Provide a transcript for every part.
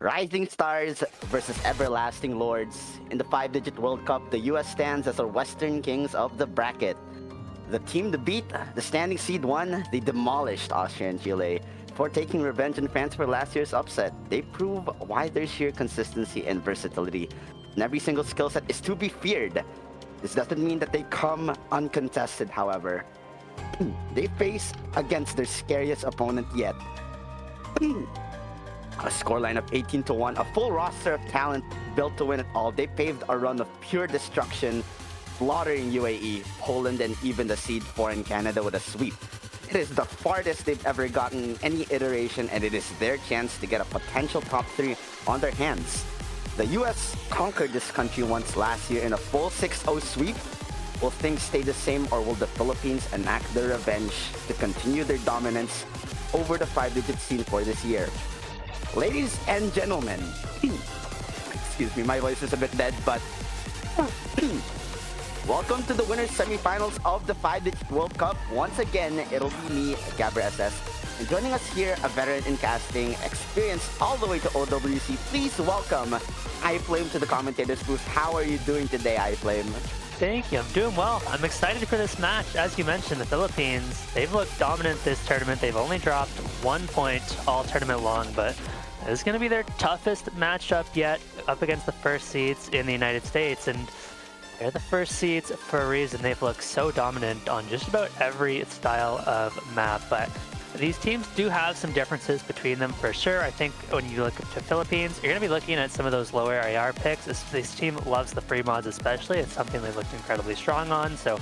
Rising Stars versus Everlasting Lords. In the 5-digit World Cup, the US stands as our Western Kings of the bracket. The team to beat, the standing seed 1, they demolished Austria and Chile. Before taking revenge on fans for last year's upset, they prove why their sheer consistency and versatility. And every single skill set is to be feared. This doesn't mean that they come uncontested, however. They face against their scariest opponent yet. A scoreline of 18-1, a full roster of talent built to win it all. They paved a run of pure destruction, slaughtering UAE, Poland, and even the seed 4 in Canada with a sweep. It is the farthest they've ever gotten in any iteration, and it is their chance to get a potential top 3 on their hands. The US conquered this country once last year in a full 6-0 sweep. Will things stay the same, or will the Philippines enact their revenge to continue their dominance over the 5-digit scene for this year? Ladies and gentlemen, excuse me, my voice is a bit dead, but welcome to the winners semifinals of the 5-digit World Cup. Once again, it'll be me, Gabra SS. And joining us here, a veteran in casting, experienced all the way to OWC. Please welcome iFlame to the commentators booth. How are you doing today, iFlame? Thank you. I'm doing well. I'm excited for this match. As you mentioned, the Philippines, they've looked dominant this tournament. They've only dropped 1 point all tournament long, but this is going to be their toughest matchup yet, up against the first seeds in the United States. And they're the first seeds for a reason. They've looked so dominant on just about every style of map. But these teams do have some differences between them for sure. I think when you look to Philippines, you're going to be looking at some of those lower AR picks. This team loves the free mods especially. It's something they've looked incredibly strong on. So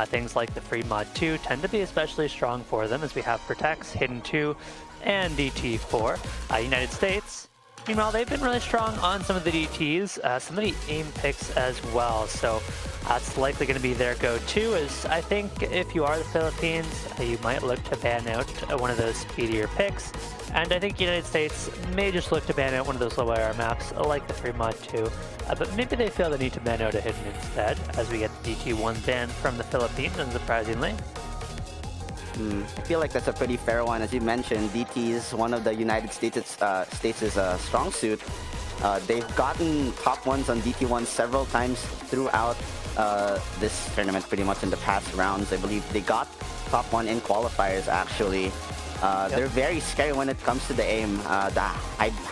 things like the free mod 2 tend to be especially strong for them, as we have Protects, Hidden 2, and DT4. United States, meanwhile, they've been really strong on some of the DTs, some of the aim picks as well. So that's likely going to be their go-to, as I think if you are the Philippines, you might look to ban out one of those speedier picks. And I think United States may just look to ban out one of those low AR maps, like the free mod 2. But maybe they feel the need to ban out a hidden instead, as we get the DT1 ban from the Philippines, unsurprisingly. I feel like that's a pretty fair one. As you mentioned, DT is one of the United States' strong suit. They've gotten top ones on DT1 several times throughout this tournament, pretty much in the past rounds. I believe they got top 1 in qualifiers, actually. They're very scary when it comes to the aim, the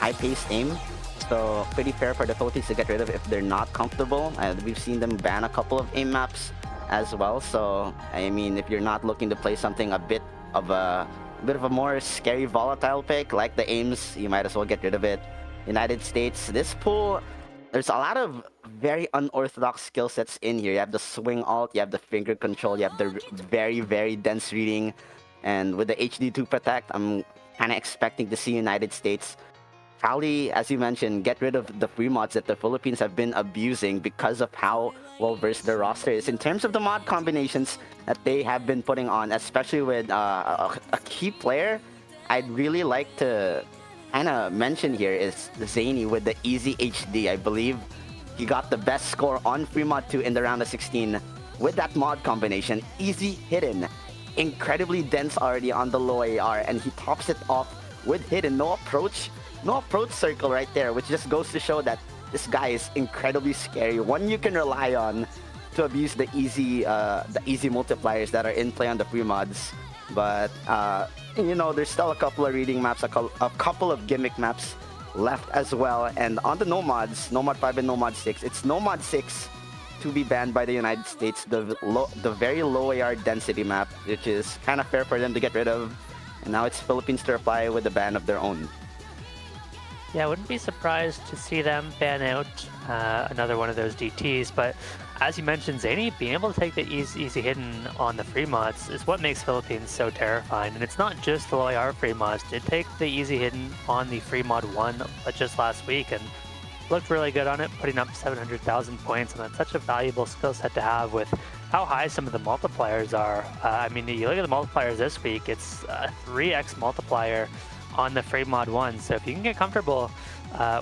high-paced aim. So pretty fair for the Philippines to get rid of if they're not comfortable. We've seen them ban a couple of aim maps as well. So I mean, if you're not looking to play something a bit of a more scary, volatile pick like the aims, you might as well get rid of it. United States, this pool, there's a lot of very unorthodox skill sets in here. You have the swing alt, you have the finger control, you have the very, very dense reading, and with the HD2 Protect, I'm kind of expecting to see United States probably, as you mentioned, get rid of the free mods that the Philippines have been abusing because of how well-versed their roster is. In terms of the mod combinations that they have been putting on, especially with a key player, I'd really like to kind of mention here is Zany with the Easy HD. I believe he got the best score on free mod 2 in the round of 16 with that mod combination. Easy Hidden, incredibly dense already on the low AR, and he tops it off with Hidden. No approach circle right there, which just goes to show that this guy is incredibly scary. One you can rely on to abuse the easy multipliers that are in play on the free mods. But you know, there's still a couple of reading maps, a couple of gimmick maps left as well. And on the Nomads, Nomad 5 and Nomad 6, it's Nomad 6 to be banned by the United States, the very low AR density map, which is kind of fair for them to get rid of. And now it's Philippines to reply with a ban of their own. Yeah, I wouldn't be surprised to see them ban out another one of those DTs, but as you mentioned, Zany being able to take the easy hidden on the free mods is what makes Philippines so terrifying. And it's not just the low AR free mods. Did take the easy hidden on the free mod 1 just last week and looked really good on it, putting up 700,000 points, and that's such a valuable skill set to have with how high some of the multipliers are. I mean, you look at the multipliers this week, it's a 3x multiplier on the free mod 1. So if you can get comfortable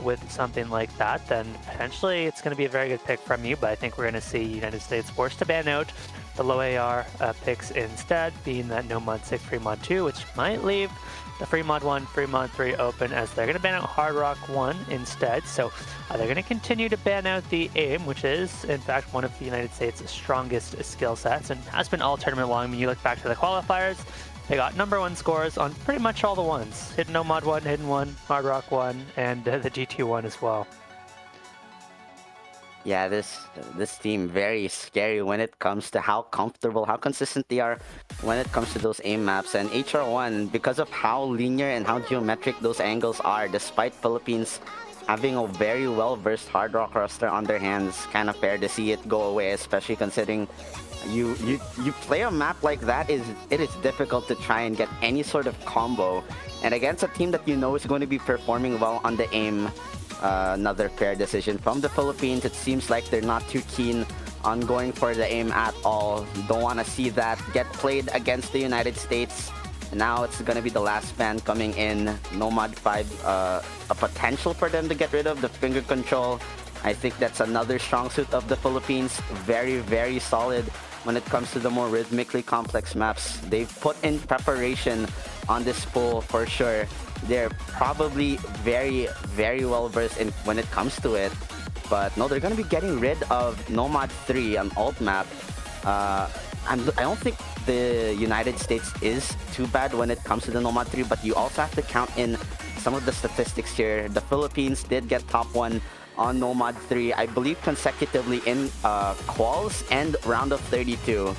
with something like that, then potentially it's going to be a very good pick from you. But I think we're going to see United States forced to ban out the low AR picks instead, being that no mod 6, free mod 2, which might leave the free mod 1, free mod 3 open, as they're going to ban out Hard Rock 1 instead. So they're going to continue to ban out the AIM, which is in fact one of the United States' strongest skill sets and has been all tournament long. I mean, you look back to the qualifiers, they got #1 scores on pretty much all the ones. Hidden No Mod 1, Hidden 1, Hard Rock 1, and the GT 1 as well. Yeah, this team very scary when it comes to how comfortable, how consistent they are when it comes to those aim maps. And HR1, because of how linear and how geometric those angles are, despite Philippines having a very well-versed Hard Rock roster on their hands, kind of fair to see it go away, especially considering you play a map like that, it is difficult to try and get any sort of combo. And against a team that you know is going to be performing well on the aim, another fair decision from the Philippines. It seems like they're not too keen on going for the aim at all. You don't want to see that get played against the United States. Now it's going to be the last ban coming in. Nomad 5, a potential for them to get rid of the finger control. I think that's another strong suit of the Philippines. Very, very solid when it comes to the more rhythmically complex maps. They've put in preparation on this pool for sure. They're probably very, very well versed in when it comes to it. But no, they're going to be getting rid of Nomad 3, an alt map. I don't think the United States is too bad when it comes to the Nomad 3, but you also have to count in some of the statistics here. The Philippines did get top 1 on Nomad 3, I believe consecutively in quals and round of 32.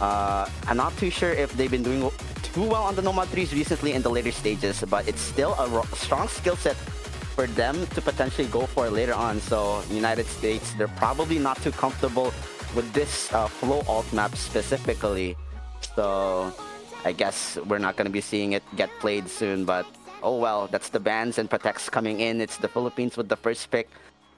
I'm not too sure if they've been doing too well on the Nomad 3s recently in the later stages, but it's still a strong skill set for them to potentially go for later on. So United States, they're probably not too comfortable with this flow alt map specifically. So I guess we're not going to be seeing it get played soon, but oh well, that's the bans and protects coming in. It's the Philippines with the first pick.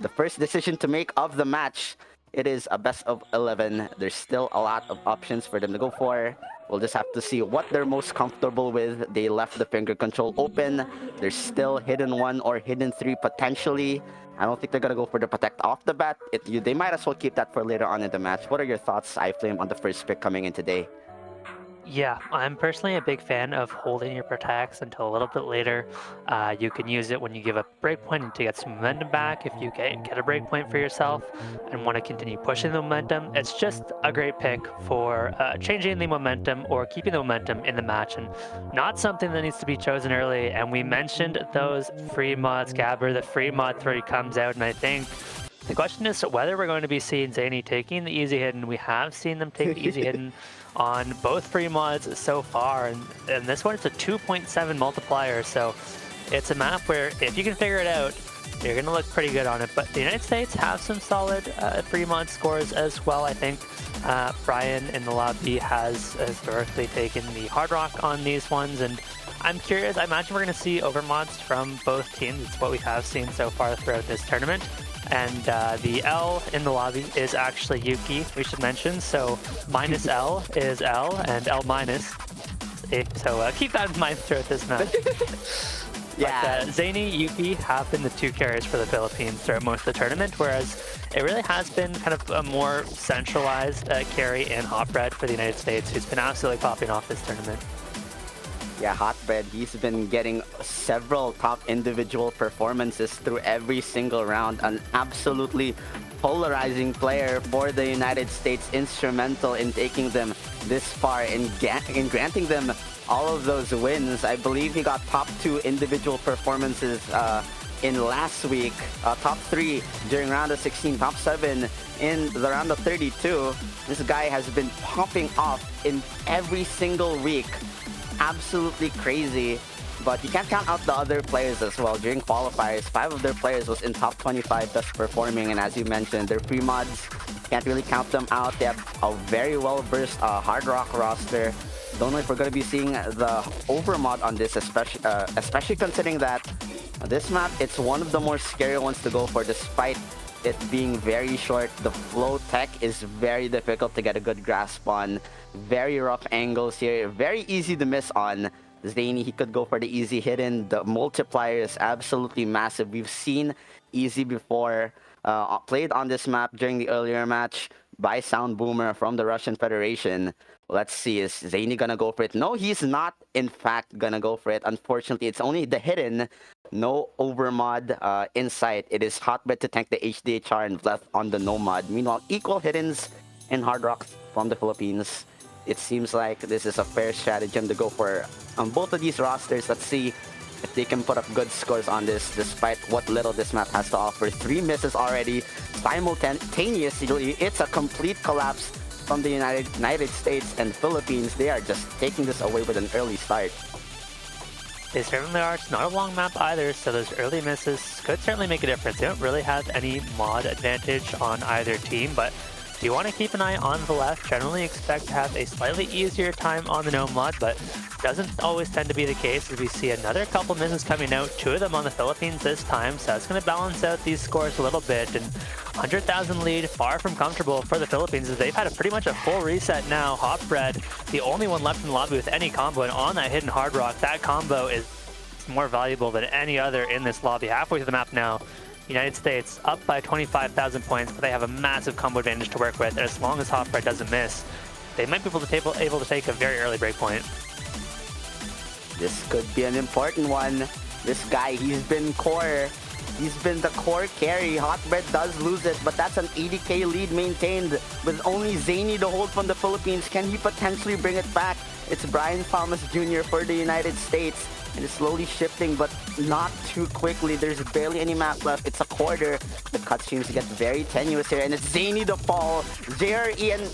The first decision to make of the match. It is a best of 11. There's still a lot of options for them to go for. We'll just have to see what they're most comfortable with. They left the finger control open. There's still hidden 1 or hidden 3 potentially. I don't think they're going to go for the protect off the bat. They might as well keep that for later on in the match. What are your thoughts, iFlame, on the first pick coming in today? Yeah, I'm personally a big fan of holding your protects until a little bit later. You can use it when you give a breakpoint to get some momentum back. If you get a breakpoint for yourself and want to continue pushing the momentum, it's just a great pick for changing the momentum or keeping the momentum in the match, and not something that needs to be chosen early. And we mentioned those free mods, Gabber. The free mod 3 comes out, and I think the question is whether we're going to be seeing Zany taking the easy hidden. We have seen them take the easy hidden on both free mods so far, and this one, it's a 2.7 multiplier, so it's a map where if you can figure it out, you're going to look pretty good on it. But the United States have some solid free mod scores as well. I think Brian in the lobby has historically taken the Hard Rock on these ones, and I'm curious. I imagine we're going to see overmods from both teams. It's what we have seen so far throughout this tournament. And the L in the lobby is actually Yuki, we should mention. So minus L is L, and L minus. So keep that in mind throughout this match. Yeah. But Zany, Yuki have been the 2 carriers for the Philippines throughout most of the tournament, whereas it really has been kind of a more centralized carry in Hotbread for the United States, who's been absolutely popping off this tournament. Yeah, Hotbread, he's been getting several top individual performances through every single round. An absolutely polarizing player for the United States, instrumental in taking them this far, in granting them all of those wins. I believe he got top 2 individual performances in last week, top 3 during round of 16, top 7 in the round of 32. This guy has been popping off in every single week. Absolutely crazy, but you can't count out the other players as well. During qualifiers, 5 of their players was in top 25 best performing, and as you mentioned, their free mods, can't really count them out. They have a very well-versed Hard Rock roster. Don't know if we're going to be seeing the overmod on this, especially considering that this map, it's one of the more scary ones to go for, despite it being very short. The flow tech is very difficult to get a good grasp on. Very rough angles here, very easy to miss on. Zany, he could go for the easy hidden. The multiplier is absolutely massive. We've seen easy before, played on this map during the earlier match. by Sound Boomer from the Russian Federation. Let's see, is Zany gonna go for it? No, he's not, in fact, gonna go for it. Unfortunately, it's only the hidden, no overmod in sight. It is Hotbed to tank the HDHR and left on the no mod. Meanwhile, equal hiddens in Hard Rock from the Philippines. It seems like this is a fair stratagem to go for on both of these rosters. Let's see if they can put up good scores on this, despite what little this map has to offer. 3 misses already, simultaneously. It's a complete collapse from the United States and Philippines. They are just taking this away with an early start. They certainly are. It's not a long map either, so those early misses could certainly make a difference. They don't really have any mod advantage on either team, but if you want to keep an eye on the left, generally expect to have a slightly easier time on the no mod, but doesn't always tend to be the case as we see another couple misses coming out, 2 of them on the Philippines this time, so that's going to balance out these scores a little bit. And 100,000 lead, far from comfortable for the Philippines as they've had pretty much a full reset now. Hotbread, the only one left in the lobby with any combo, and on that hidden Hard Rock, that combo is more valuable than any other in this lobby. Halfway through the map now, United States up by 25,000 points, but they have a massive combo advantage to work with, and as long as Hotbread doesn't miss, they might be able to take a very early breakpoint. This could be an important one. This guy, he's been core. He's been the core carry. Hotbread does lose it, but that's an 80k lead maintained with only Zany to hold from the Philippines. Can he potentially bring it back? It's Brian Thomas Jr. for the United States. And it's slowly shifting, but not too quickly. There's barely any map left. It's a quarter. The cutscenes get very tenuous here, and it's Zany to fall. JRE and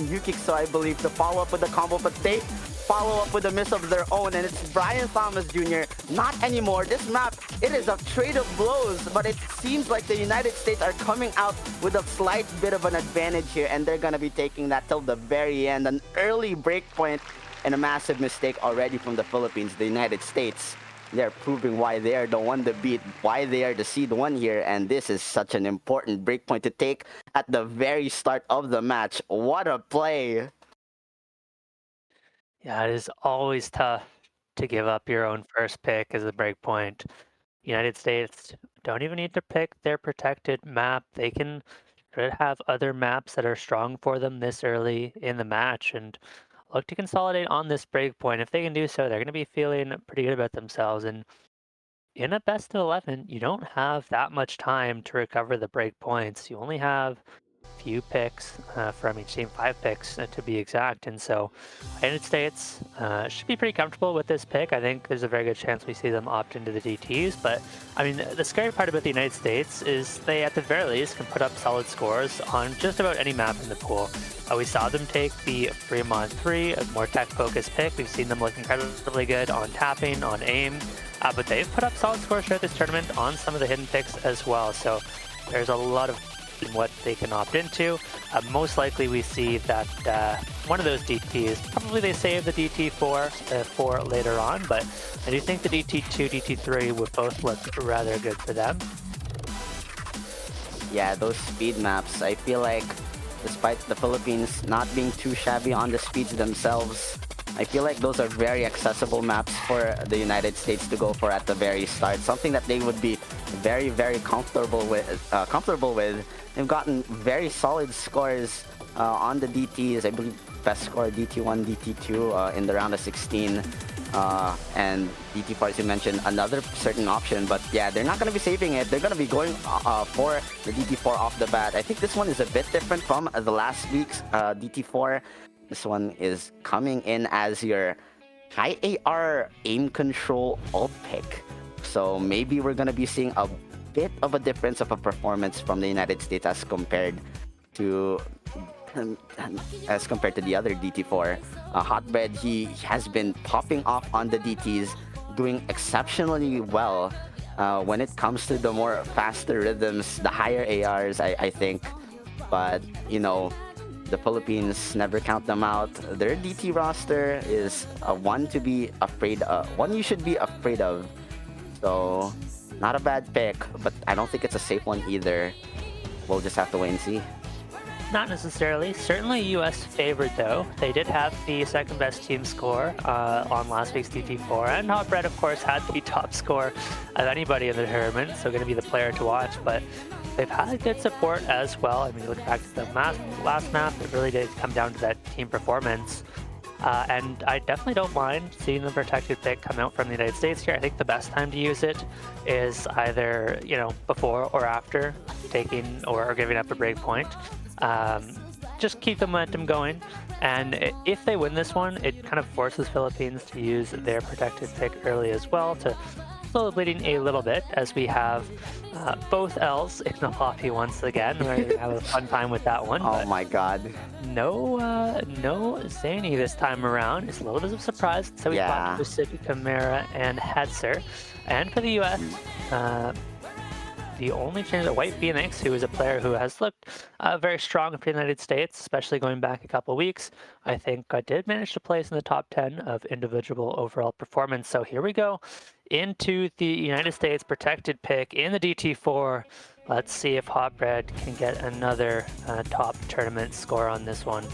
Yukixo, I believe, to follow up with the combo, but they follow up with a miss of their own, and it's Brian Thomas Jr. Not anymore. This map, it is a trade of blows, but it seems like the United States are coming out with a slight bit of an advantage here, and they're gonna be taking that till the very end. An early break point and a massive mistake already from the Philippines. The United States, they're proving why they are the one to beat, why they are the seed 1 here, and this is such an important breakpoint to take at the very start of the match. What a play! Yeah, it is always tough to give up your own first pick as a breakpoint. United States don't even need to pick their protected map. They could have other maps that are strong for them this early in the match and look to consolidate on this breakpoint. If they can do so, they're going to be feeling pretty good about themselves. And in a best of 11, you don't have that much time to recover the break points. You only have few picks from each team, 5 picks to be exact. And so United States should be pretty comfortable with this pick. I think there's a very good chance we see them opt into the DTs. But I mean, the scary part about the United States is they, at the very least, can put up solid scores on just about any map in the pool. We saw them take the Fremont 3, a more tech-focused pick. We've seen them look incredibly good on tapping, on aim. But they've put up solid scores throughout this tournament on some of the hidden picks as well. So there's a lot of what they can opt into. Most likely we see that one of those DTs, probably they save the DT4 for later on, but I do think the DT2, DT3 would both look rather good for them. Yeah, those speed maps, I feel like despite the Philippines not being too shabby on the speeds themselves, I feel like those are very accessible maps for the United States to go for at the very start. Something that they would be very, very comfortable with. They've gotten very solid scores on the DTs. I believe best score DT1, DT2 in the round of 16. And DT4, as you mentioned, another certain option. But yeah, they're not going to be saving it. They're going to be going for the DT4 off the bat. I think this one is a bit different from the last week's DT4. This one is coming in as your high AR aim control ult pick. So maybe we're going to be seeing a bit of a difference of a performance from the United States as compared to the other DT4. Hotbread, he has been popping off on the DTs, doing exceptionally well when it comes to the more faster rhythms, the higher ARs, I think. But, you know, the Philippines, never count them out. Their DT roster is one to be afraid of, one you should be afraid of. So, not a bad pick, but I don't think it's a safe one either. We'll just have to wait and see. Not necessarily. Certainly US favored though. They did have the second best team score on last week's DT4, and Hotbread of course had the top score of anybody in the tournament, so going to be the player to watch. But they've had good support as well. I mean, you look back to the last map, it really did come down to that team performance. And I definitely don't mind seeing the protected pick come out from the United States here. I think the best time to use it is either, before or after taking or giving up a break point. Just keep the momentum going. And if they win this one, it kind of forces Philippines to use their protected pick early as well to slow the bleeding a little bit, as we have both L's in the lobby once again. We're going to have a fun time with that one. Oh my god. No Zany this time around. It's a little bit of a surprise. So we got Pacific Chimera and Hetzer. And for the US, the only change of White Phoenix, who is a player who has looked very strong for the United States, especially going back a couple weeks. I think I did manage to place in the top 10 of individual overall performance. So here we go into the United States protected pick in the DT4. Let's see if Hot Bread can get another top tournament score on this one.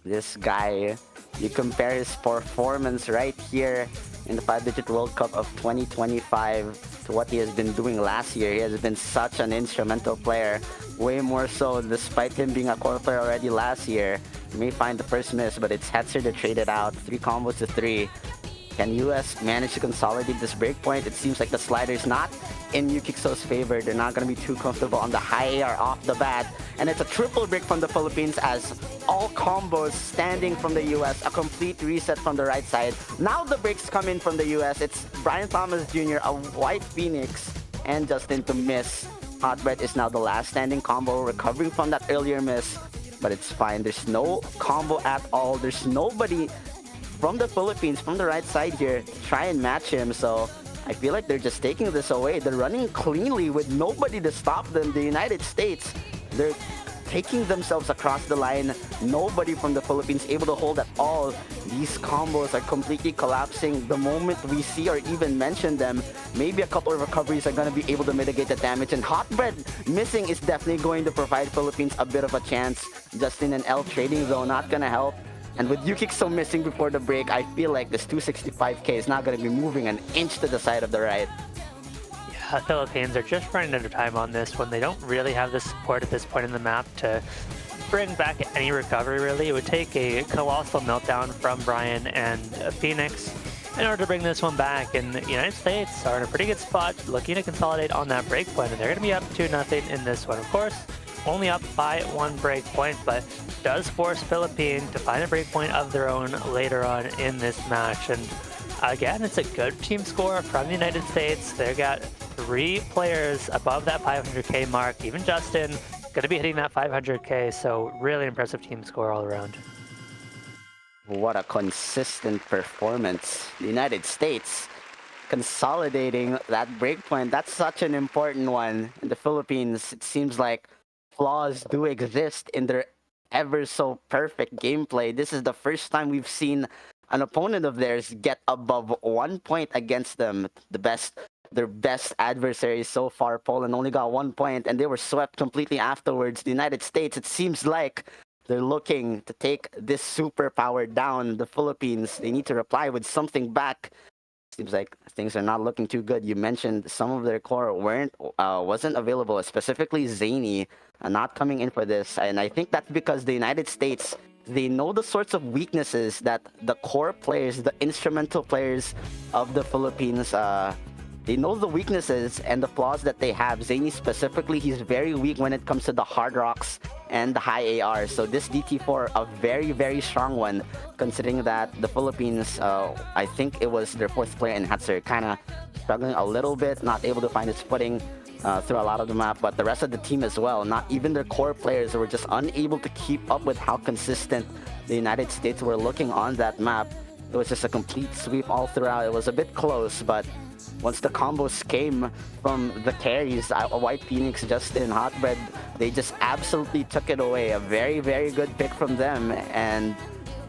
This guy, you compare his performance right here in the 5-digit World Cup of 2025 to what he has been doing last year. He has been such an instrumental player, way more so despite him being a core player already last year. You may find the first miss, but it's Hetzer to trade it out. 3 combos to 3. Can US manage to consolidate this breakpoint? It seems like the slider's not in Yukixo's favor. They're not going to be too comfortable on the high AR off the bat. And it's a triple break from the Philippines as all combos standing from the US. A complete reset from the right side. Now the breaks come in from the US. It's Brian Thomas Jr., a White Phoenix, and Justin to miss. Hot Bread is now the last standing combo, recovering from that earlier miss. But it's fine. There's no combo at all. There's nobody from the Philippines, from the right side here, to try and match him. So I feel like they're just taking this away. They're running cleanly with nobody to stop them. The United States, they're taking themselves across the line. Nobody from the Philippines able to hold at all. These combos are completely collapsing. The moment we see or even mention them, maybe a couple of recoveries are going to be able to mitigate the damage. And Hot Bread missing is definitely going to provide Philippines a bit of a chance. Justin and L trading, though, not going to help. And with Yukixo missing before the break, I feel like this 265k is not going to be moving an inch to the side of the right. Yeah, Philippines are just running out of time on this one. They don't really have the support at this point in the map to bring back any recovery, really. It would take a colossal meltdown from Brian and Phoenix in order to bring this one back. And the United States are in a pretty good spot, looking to consolidate on that break point. And they're going to be up 2-0 in this one. Of course, only up by 1 break point, but does force Philippines to find a break point of their own later on in this match. And again, it's a good team score from the United States. They've got 3 players above that 500k mark. Even Justin going to be hitting that 500k, so really impressive team score all around. What a consistent performance. The United States consolidating that breakpoint. That's such an important one. In the Philippines, it seems like flaws do exist in their ever so perfect gameplay. This is the first time we've seen an opponent of theirs get above 1 point against them. Their best adversaries so far, Poland, only got 1 point, and they were swept completely afterwards. The United States, it seems like they're looking to take this superpower down. The Philippines, they need to reply with something back. Seems like things are not looking too good. You mentioned some of their core wasn't available, specifically Zany, not coming in for this. And I think that's because the United States, they know the sorts of weaknesses that the core players, the instrumental players of the Philippines, they know the weaknesses and the flaws that they have. Zany specifically, he's very weak when it comes to the hard rocks and the high AR. So this DT4, a very, very strong one, considering that the Philippines, I think it was their 4th player in Hetzer, kind of struggling a little bit, not able to find its footing through a lot of the map, but the rest of the team as well. Not even their core players were just unable to keep up with how consistent the United States were looking on that map. It was just a complete sweep all throughout. It was a bit close, but once the combos came from the carries, White Phoenix, Justin, Hot Bread, they just absolutely took it away. A very, very good pick from them, and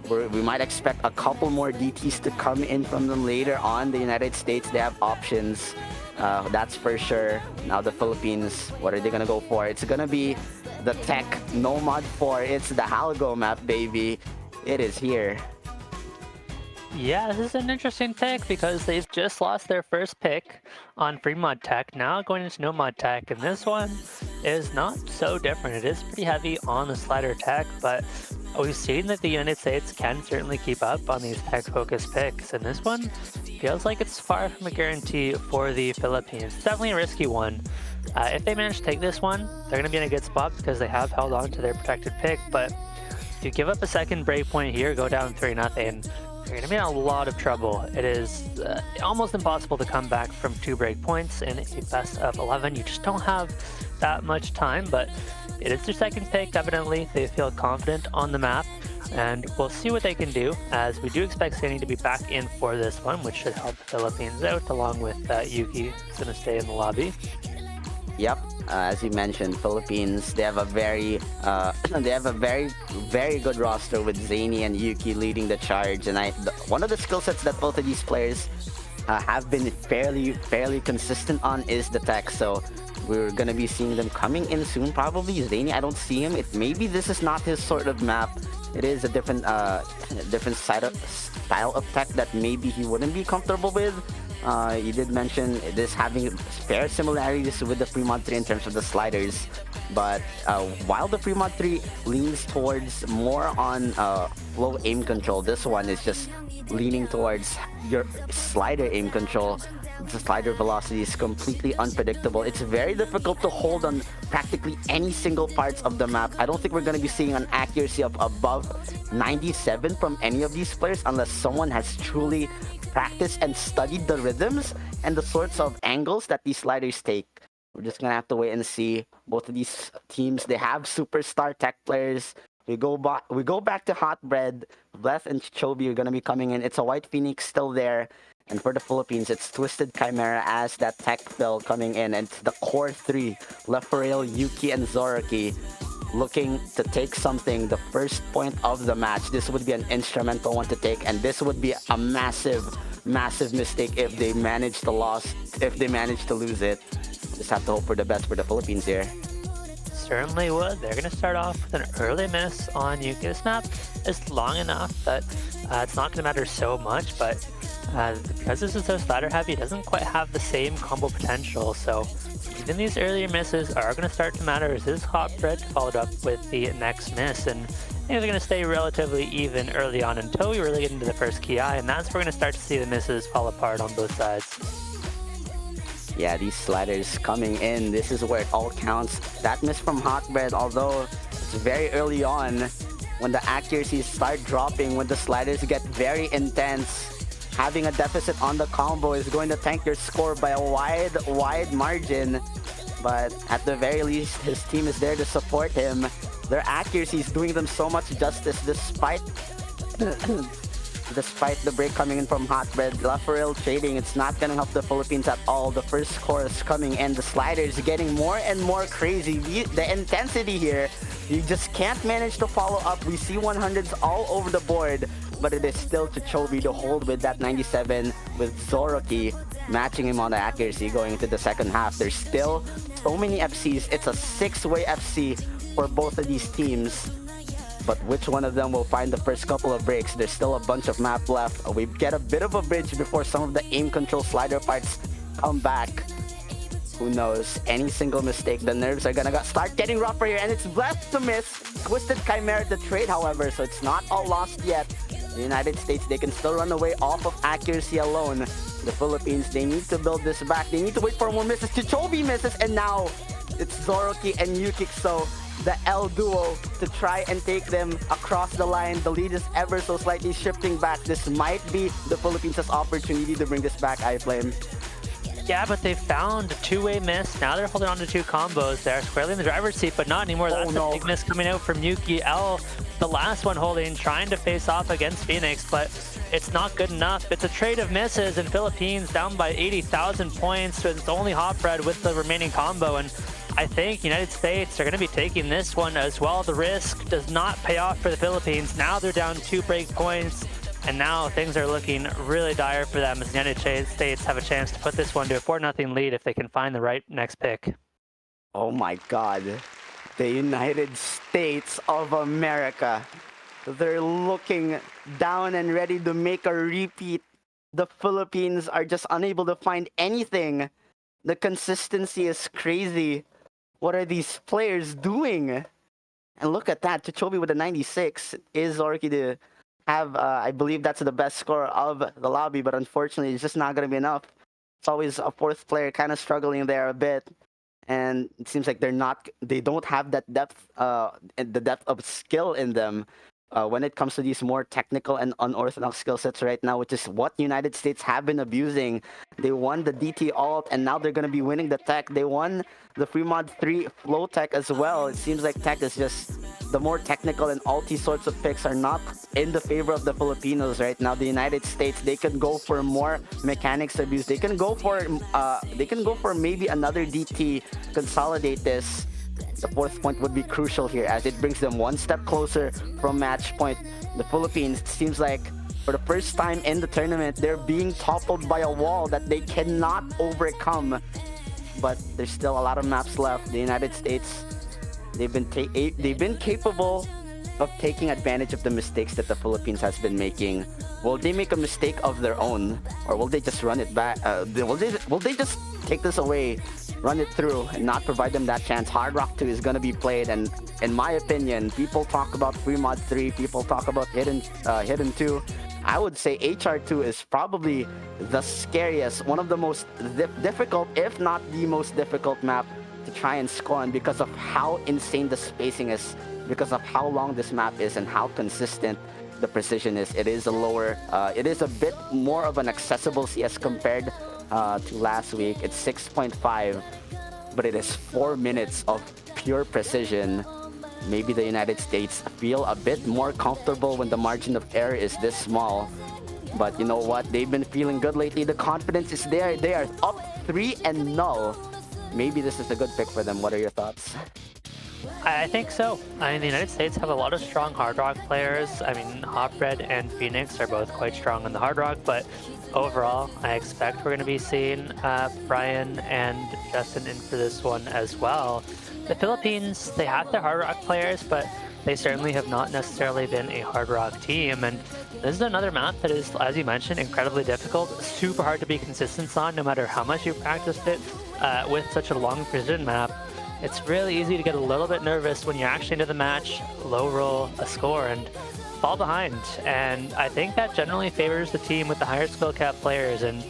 we might expect a couple more DTs to come in from them later on. The United States, they have options, that's for sure. Now the Philippines, what are they gonna go for? It's gonna be the Tech Nomad 4. It's the Halgo map, baby. It is here. Yeah, this is an interesting pick because they've just lost their first pick on free mod tech, now going into no mod tech, and this one is not so different. It is pretty heavy on the slider tech, but we've seen that the United States can certainly keep up on these tech-focused picks, and this one feels like it's far from a guarantee for the Philippines. It's definitely a risky one. If they manage to take this one, they're going to be in a good spot because they have held on to their protected pick, but if you give up a second breakpoint here, go down 3-0, you're going to be in a lot of trouble. It is almost impossible to come back from 2 breakpoints in a best of 11. You just don't have that much time, but it is their second pick. Evidently, they feel confident on the map, and we'll see what they can do, as we do expect Sandy to be back in for this one, which should help the Philippines out, along with Yuki, who's going to stay in the lobby. Yep, as you mentioned, Philippines, they have a very very good roster with Zany and Yuki leading the charge, and one of the skill sets that both of these players have been fairly consistent on is the tech. So we're gonna be seeing them coming in soon, probably. Zany, I don't see him. Maybe this is not his sort of map. It is a different style of tech that maybe he wouldn't be comfortable with. You did mention this having fair similarities with the Fremont 3 in terms of the sliders, but while the Fremont 3 leans towards more on flow aim control, this one is just leaning towards your slider aim control. The slider velocity is completely unpredictable. It's very difficult to hold on practically any single parts of the map. I don't think we're going to be seeing an accuracy of above 97 from any of these players unless someone has truly practiced and studied the rhythms and the sorts of angles that these sliders take. We're just gonna have to wait and see. Both of these teams, they have superstar tech players. We go back to Hot Bread. Bleth and Chobi are gonna be coming in. It's a White Phoenix still there. And for the Philippines, it's Twisted Chimera as that tech fill coming in. And it's the core 3, Leforail, Yuki, and Zoroark, looking to take something, the first point of the match. This would be an instrumental one to take, and this would be a massive mistake if they manage to lose it. Just have to hope for the best for the Philippines here. Certainly would. They're going to start off with an early miss on Yuki. This map is long enough that it's not going to matter so much, but because this is so slider heavy, it doesn't quite have the same combo potential, so even these earlier misses are going to start to matter as this Hot Bread followed up with the next miss, and things are going to stay relatively even early on until we really get into the first Ki, and that's where we're going to start to see the misses fall apart on both sides. Yeah, these sliders coming in, this is where it all counts. That miss from Hot Bread, although it's very early on, when the accuracies start dropping, when the sliders get very intense, having a deficit on the combo is going to tank your score by a wide margin. But at the very least, his team is there to support him. Their accuracy is doing them so much justice despite despite the break coming in from Hot Bread. Leforail trading, it's not going to help the Philippines at all. The first score is coming in. The sliders getting more and more crazy. The intensity here, you just can't manage to follow up. We see 100s all over the board, but it is still to Chobi to hold with that 97 with Zoroark matching him on the accuracy going into the second half. There's still so many FCs. It's a 6-way FC for both of these teams. But which one of them will find the first couple of breaks? There's still a bunch of map left. We get a bit of a bridge before some of the aim control slider parts come back. Who knows? Any single mistake, the nerves are gonna start getting rougher here, and it's blessed to miss. Twisted Chimera the trade, however, so it's not all lost yet. The United States, they can still run away off of accuracy alone. The Philippines, they need to build this back. They need to wait for more misses. Chobi misses, and now it's Zoroark and Yuki, so the L duo to try and take them across the line. The lead is ever so slightly shifting back. This might be the Philippines' opportunity to bring this back, iFlame. Yeah, but they found a 2-way miss. Now they're holding on to 2 combos. They're squarely in the driver's seat, but not anymore. That's a big miss coming out from Yuki. L, the last one holding, trying to face off against Phoenix, but it's not good enough. It's a trade of misses, and Philippines down by 80,000 points. So it's only Hot Bread with the remaining combo, and I think United States are going to be taking this one as well. The risk does not pay off for the Philippines. Now they're down 2 break points, and now things are looking really dire for them as the United States have a chance to put this one to a 4-0 lead if they can find the right next pick. Oh my God. The United States of America They're looking down and ready to make a repeat. The Philippines are just unable to find anything. The consistency is crazy. What are these players doing? And look at that, Chichobi with a 96 is Orki to have, I believe that's the best score of the lobby, but unfortunately it's just not going to be enough. It's always a fourth player kind of struggling there a bit. And it seems like they don't have that depth, the depth of skill in them when it comes to these more technical and unorthodox skill sets right now, which is what United States have been abusing. They won the DT alt, and now they're going to be winning the tech. They won the Free Mod 3 flow tech as well. It seems like tech is just the more technical and alty sorts of picks are not in the favor of the Filipinos right now. The United States, they can go for more mechanics abuse. They can go for maybe another DT, consolidate this. The fourth point would be crucial here as it brings them one step closer from match point. The Philippines, it seems like for the first time in the tournament, they're being toppled by a wall that they cannot overcome. But there's still a lot of maps left. The United States, they've been capable of taking advantage of the mistakes that the Philippines has been making. Will they make a mistake of their own, or will they just run it back? Will they just take this away, run it through, and not provide them that chance? Hard Rock 2 is going to be played, and in my opinion, people talk about Free Mod 3, people talk about Hidden 2. I would say HR2 is probably the scariest, one of the most difficult, if not the most difficult map to try and score on because of how insane the spacing is, because of how long this map is and how consistent the precision is. It is it is a bit more of an accessible CS compared to last week. It's 6.5, but it is 4 minutes of pure precision. Maybe the United States feel a bit more comfortable when the margin of error is this small. But you know what? They've been feeling good lately. The confidence is there. They are up 3-0. Maybe this is a good pick for them. What are your thoughts? I think so. I mean, the United States have a lot of strong Hard Rock players. I mean, Hopred and Phoenix are both quite strong in the Hard Rock, but overall, I expect we're going to be seeing Brian and Justin in for this one as well. The Philippines, they have their Hard Rock players, but they certainly have not necessarily been a Hard Rock team. And this is another map that is, as you mentioned, incredibly difficult, super hard to be consistent on, no matter how much you practiced it with such a long precision map. It's really easy to get a little bit nervous when you're actually into the match, low roll a score, and fall behind. And I think that generally favors the team with the higher skill cap players. And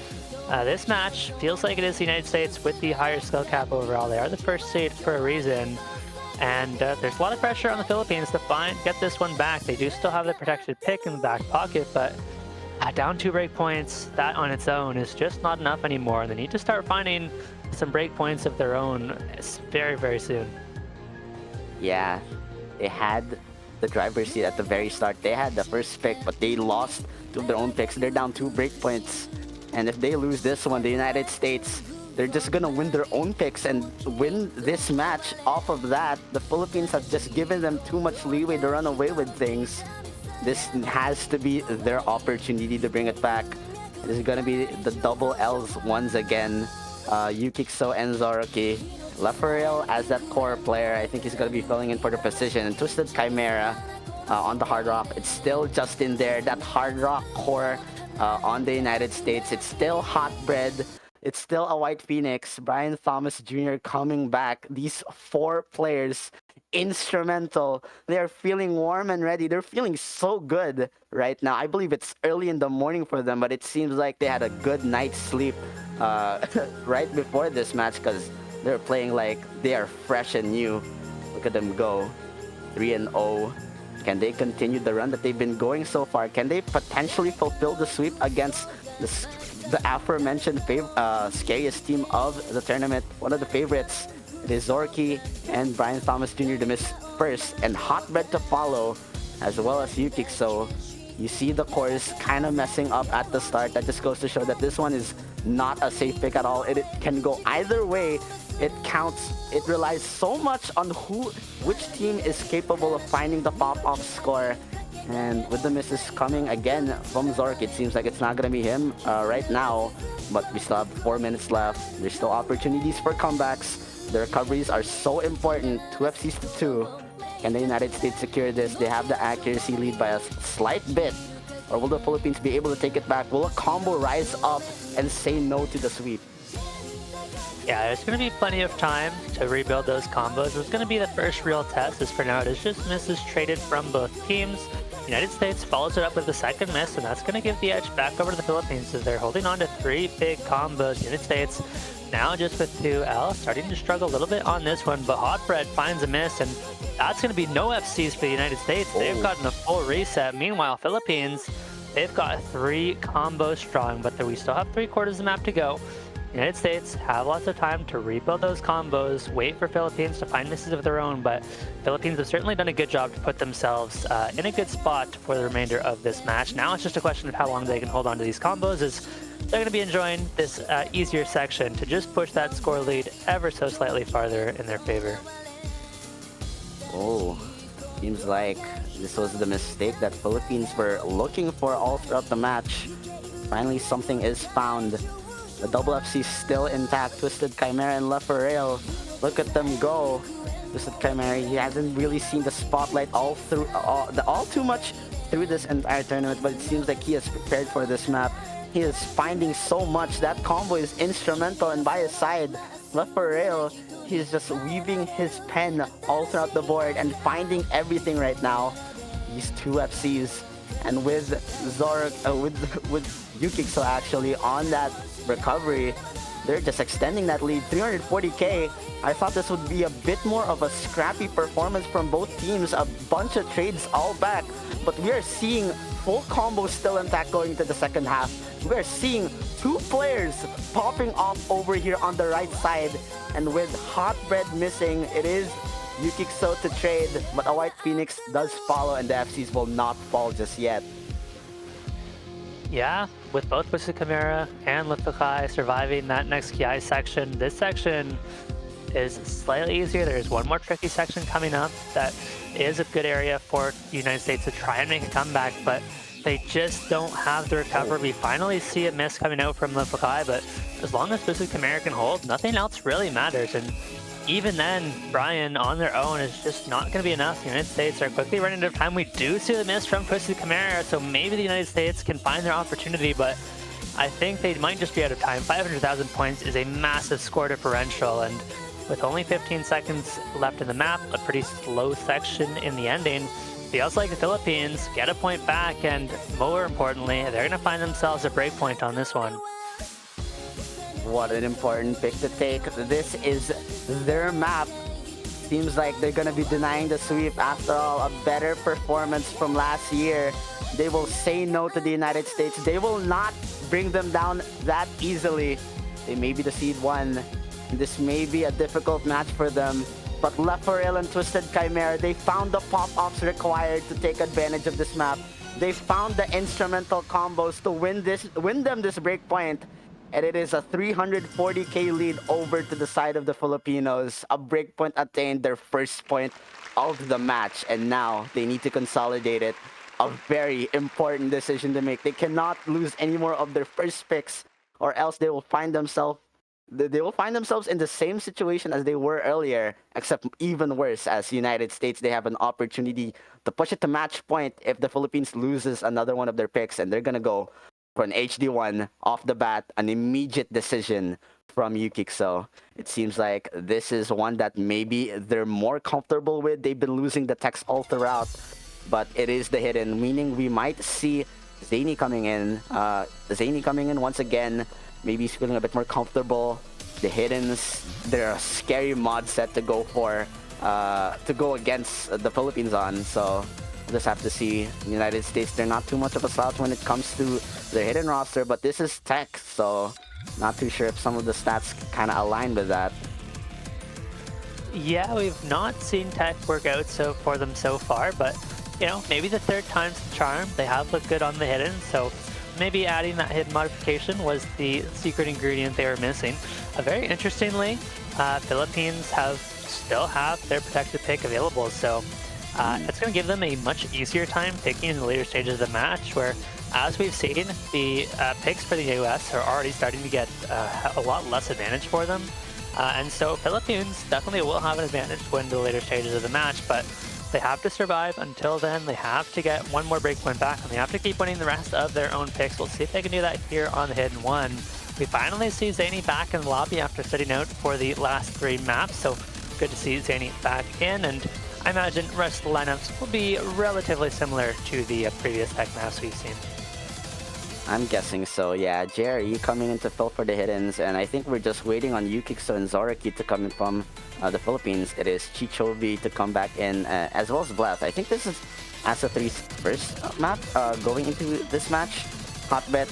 this match feels like it is the United States with the higher skill cap overall. They are the first seed for a reason. And there's a lot of pressure on the Philippines to get this one back. They do still have the protected pick in the back pocket, but down 2 breakpoints, that on its own is just not enough anymore. And they need to start finding some breakpoints of their own very, very soon. Yeah, they had the driver's seat at the very start. They had the first pick, but they lost 2 of their own picks. They're down 2 breakpoints. And if they lose this one, the United States, they're just gonna win their own picks and win this match off of that. The Philippines have just given them too much leeway to run away with things. This has to be their opportunity to bring it back. This is gonna be the double L's once again. Yukixo and Zoroki. Laferrell as that core player, I think he's gonna be filling in for the precision. And Twisted Chimera on the Hard Rock. It's still just in there, that Hard Rock core on the United States. It's still hot bread. It's still a White Phoenix. Brian Thomas Jr. coming back. These 4 players, instrumental. They are feeling warm and ready. They're feeling so good right now. I believe it's early in the morning for them, but it seems like they had a good night's sleep right before this match because they're playing like they are fresh and new. Look at them go. 3-0. Can they continue the run that they've been going so far? Can they potentially fulfill the sweep against the aforementioned scariest team of the tournament? One of the favorites. It is Zorky and Brian Thomas Jr. to miss first, and Hotbread to follow, as well as Yukik. So you see the course kind of messing up at the start. That just goes to show that this one is not a safe pick at all. It can go either way. It counts. It relies so much on which team is capable of finding the pop-off score. And with the misses coming again from Zork, it seems like it's not going to be him right now. But we still have 4 minutes left. There's still opportunities for comebacks. The recoveries are so important. 2 FCs to 2. Can the United States secure this? They have the accuracy lead by a slight bit. Or will the Philippines be able to take it back? Will a combo rise up and say no to the sweep? Yeah, there's going to be plenty of time to rebuild those combos. It's going to be the first real test, as for now it is just misses traded from both teams. United States follows it up with the second miss, and that's going to give the edge back over to the Philippines as they're holding on to 3 big combos. United States now just with 2L, starting to struggle a little bit on this one, but Hot Bread finds a miss, and that's going to be no FCs for the United States. They've gotten a full reset. Meanwhile, Philippines, they've got 3 combos strong, but we still have 3/4 of the map to go. United States have lots of time to rebuild those combos, wait for Philippines to find misses of their own, but Philippines have certainly done a good job to put themselves in a good spot for the remainder of this match. Now it's just a question of how long they can hold on to these combos, as they're going to be enjoying this easier section to just push that score lead ever so slightly farther in their favor. Oh, seems like this was the mistake that Philippines were looking for all throughout the match. Finally, something is found. The double FC still intact. Twisted Chimera and Left for Rail. Look at them go. Twisted Chimera, he hasn't really seen the spotlight all too much through this entire tournament, but it seems like he is prepared for this map. He is finding so much. That combo is instrumental, and by his side, Left for Rail, he's just weaving his pen all throughout the board and finding everything right now. These 2 FCs, and with Zork, with Yukixo actually on that recovery, they're just extending that lead. 340k. I thought this would be a bit more of a scrappy performance from both teams, a bunch of trades all back, but we are seeing full combos still intact going into the second half. We're seeing 2 players popping off over here on the right side, and with Hot Bread missing, it is Yukixo to trade, but a White Phoenix does follow, and the FCs will not fall just yet. Yeah, with both Twisted Chimera and Lithocai surviving that next Kiai section, this section is slightly easier. There's one more tricky section coming up that is a good area for the United States to try and make a comeback, but they just don't have the recovery. We finally see a miss coming out from Lithocai, but as long as Twisted Chimera can hold, nothing else really matters. And even then, Brian on their own is just not going to be enough. The United States are quickly running out of time. We do see the miss from Twisted Chimera, so maybe the United States can find their opportunity, but I think they might just be out of time. 500,000 points is a massive score differential, and with only 15 seconds left in the map, a pretty slow section in the ending, feels like the Philippines get a point back, and more importantly, they're going to find themselves a break point on this one. What an important pick to take. This is their map. Seems like they're going to be denying the sweep. After all, a better performance from last year. They will say no to the United States. They will not bring them down that easily. They may be the seed 1. This may be a difficult match for them. But Left for Rail and Twisted Chimera, they found the pop-ups required to take advantage of this map. They found the instrumental combos to win them this break point. And it is a 340k lead over to the side of the Filipinos. A breakpoint attained, their first point of the match, and now they need to consolidate it. A very important decision to make. They cannot lose any more of their first picks, or else they will find themselves in the same situation as they were earlier, except even worse. As United States, they have an opportunity to push it to match point if the Philippines loses another one of their picks, and they're gonna go for an HD1 off the bat, an immediate decision from Yukixo. It seems like this is one that maybe they're more comfortable with. They've been losing the techs all throughout, but it is the hidden, meaning we might see Zany coming in. Zany coming in once again. Maybe he's feeling a bit more comfortable. The hiddens, they're a scary mod set to go for, to go against the Philippines on. So we'll just have to see. The United States, they're not too much of a slouch when it comes to their hidden roster, but this is tech, so not too sure if some of the stats kind of align with that. Yeah, we've not seen tech work out for them so far, but you know, maybe the third time's the charm. They have looked good on the hidden, so maybe adding that hidden modification was the secret ingredient they were missing. Very interestingly, Philippines still have their protected pick available, so it's going to give them a much easier time picking in the later stages of the match, where, as we've seen, the picks for the US are already starting to get a lot less advantage for them. And so Philippines definitely will have an advantage when the later stages of the match, but They have to survive. Until then, they have to get one more breakpoint back, and they have to keep winning the rest of their own picks. We'll see if they can do that here on the Hidden One. We finally see Zany back in the lobby after sitting out for the last 3 maps, so good to see Zany back in, and I imagine the rest of the lineups will be relatively similar to the previous tech maps we've seen. I'm guessing so, yeah. Jerry coming in to fill for the Hiddens, and I think we're just waiting on Yukixo and Zoraki to come in from the Philippines. It is Chichobi to come back in, as well as Bleth. I think this is Asa 3's first map going into this match. Hotbed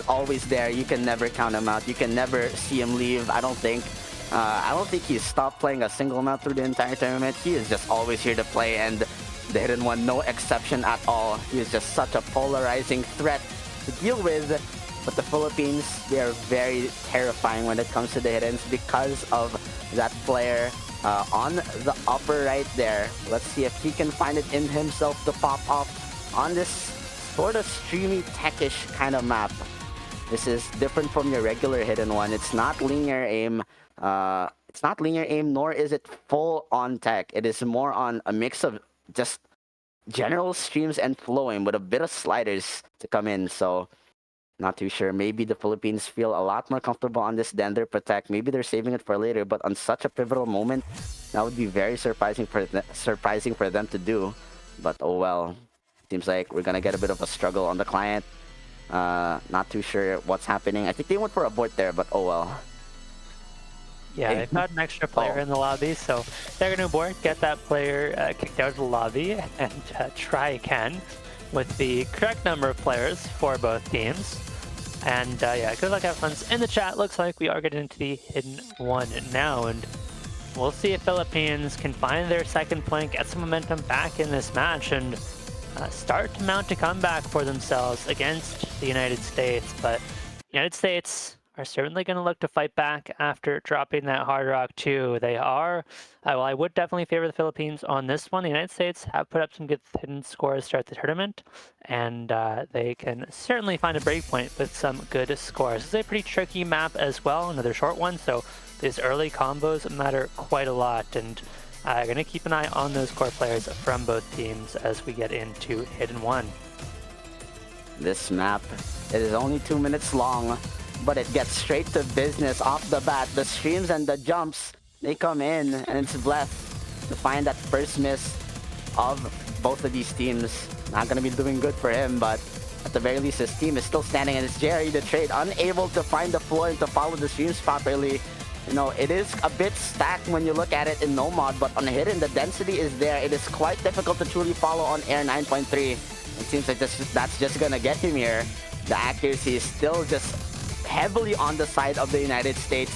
always there. You can never count him out. You can never see him leave, I don't think. I don't think he's stopped playing a single map through the entire tournament. He is just always here to play, and the Hidden One, no exception at all. He is just such a polarizing threat to deal with. But the Philippines, they are very terrifying when it comes to the Hiddens because of that player on the upper right there. Let's see if he can find it in himself to pop off on this sort of streamy, techish kind of map. This is different from your regular Hidden One. It's not linear aim. Nor is it full on tech. It is more on a mix of just general streams and flowing with a bit of sliders to come in. So not too sure. Maybe the Philippines feel a lot more comfortable on this than their protect. Maybe they're saving it for later, but on such a pivotal moment, that would be very surprising for them to do. But oh well. Seems like we're gonna get a bit of a struggle on the client. Not too sure what's happening. I think they went for a abort there, but oh well. Yeah, they've got an extra player in the lobby, so they're going to abort, get that player kicked out of the lobby, and try again with the correct number of players for both teams. And yeah, good luck, everyone. In the chat, looks like we are getting into the Hidden One now, and we'll see if Philippines can find their second point, get some momentum back in this match, and start to mount a comeback for themselves against the United States. But United States are certainly going to look to fight back after dropping that Hard Rock 2. They are, well, I would definitely favor the Philippines on this one. The United States have put up some good hidden scores to start the tournament, and they can certainly find a breakpoint with some good scores. It's a pretty tricky map as well, another short one, so these early combos matter quite a lot, and I'm going to keep an eye on those core players from both teams as we get into Hidden One. This map, it is only 2 minutes long, but it gets straight to business off the bat. The streams and the jumps, they come in, and it's Bleth to find that first miss of both of these teams. Not going to be doing good for him, but at the very least, his team is still standing, and it's Jerry, the trade, unable to find the floor and to follow the streams properly. You know, it is a bit stacked when you look at it in no mod, but on Hidden, the density is there. It is quite difficult to truly follow on Air 9.3. It seems like that's just going to get him here. The accuracy is still just heavily on the side of the United States.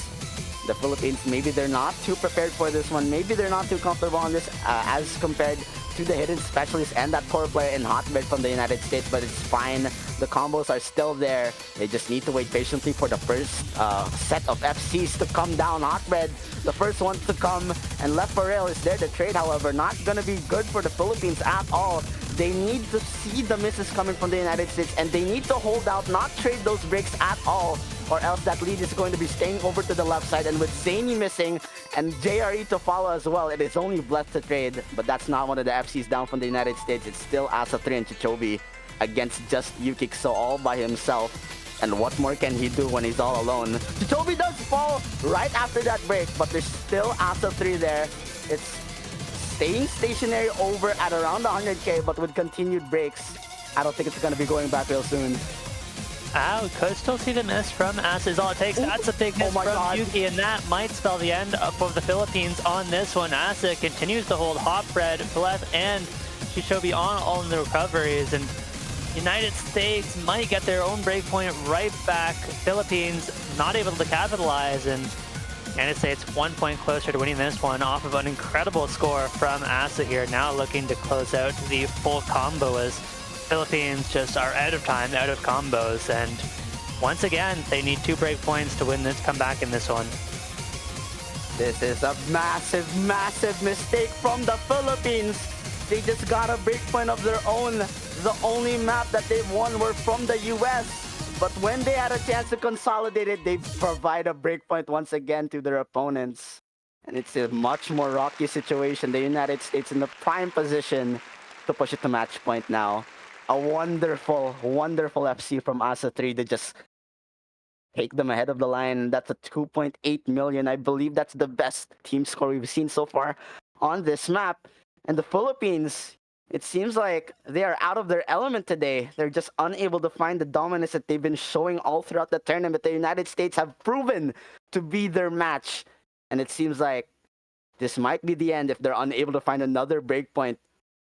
The Philippines, maybe they're not too prepared for this one. Maybe they're not too comfortable on this as compared to the Hidden Specialist and that core player in Hotbed from the United States, but it's fine. The combos are still there. They just need to wait patiently for the first set of FCs to come down. Hotbed, the first one to come, and Left for Rail is there. The trade, however, not going to be good for the Philippines at all. They need to see the misses coming from the United States, and they need to hold out, not trade those breaks at all, or else that lead is going to be staying over to the left side. And with Zany missing and JRE to follow as well, it is only Bleth to trade, but that's not one of the FCs down from the United States. It's still Asa 3 and Chichobi against just Yukixo all by himself. And what more can he do when he's all alone? Chichobi does fall right after that break, but there's still Asa 3 there. It's staying stationary over at around 100k, but with continued breaks, I don't think it's going to be going back real soon. We could still see the miss from Asa is all it takes. That's a big miss from Yuki, and that might spell the end for the Philippines on this one. Asa continues to hold Hotbed, Bleth, and Chichobi on all in the recoveries, and United States might get their own breakpoint right back. Philippines not able to capitalize, and United States 1 point closer to winning this one off of an incredible score from Asa here. Now looking to close out the full combo as Philippines just are out of time, out of combos, and once again, they need 2 breakpoints to win this, come back in this one. This is a massive, massive mistake from the Philippines. They just got a breakpoint of their own. The only map that they've won were from the US. But when they had a chance to consolidate it, they provide a breakpoint once again to their opponents. And it's a much more rocky situation. The United States in the prime position to push it to match point now. A wonderful, wonderful FC from Asa 3 to just take them ahead of the line. That's a 2.8 million. I believe that's the best team score we've seen so far on this map. And the Philippines, it seems like they are out of their element today. They're just unable to find the dominance that they've been showing all throughout the tournament. The United States have proven to be their match. And it seems like this might be the end if they're unable to find another breakpoint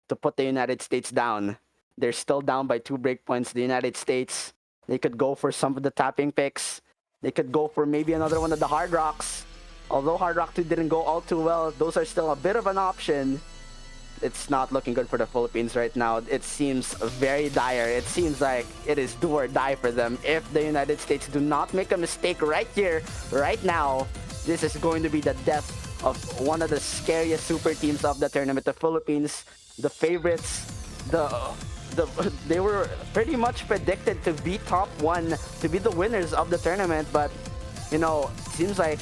to put the United States down. They're still down by 2 breakpoints. The United States, they could go for some of the tapping picks. They could go for maybe another one of the Hard Rocks. Although Hard Rock 2 didn't go all too well, those are still a bit of an option. It's not looking good for the Philippines right now. It seems very dire. It seems like it is do or die for them. If the United States do not make a mistake right here, right now, this is going to be the death of one of the scariest super teams of the tournament. The Philippines, the favorites, they were pretty much predicted to be top 1, to be the winners of the tournament, but you know, seems like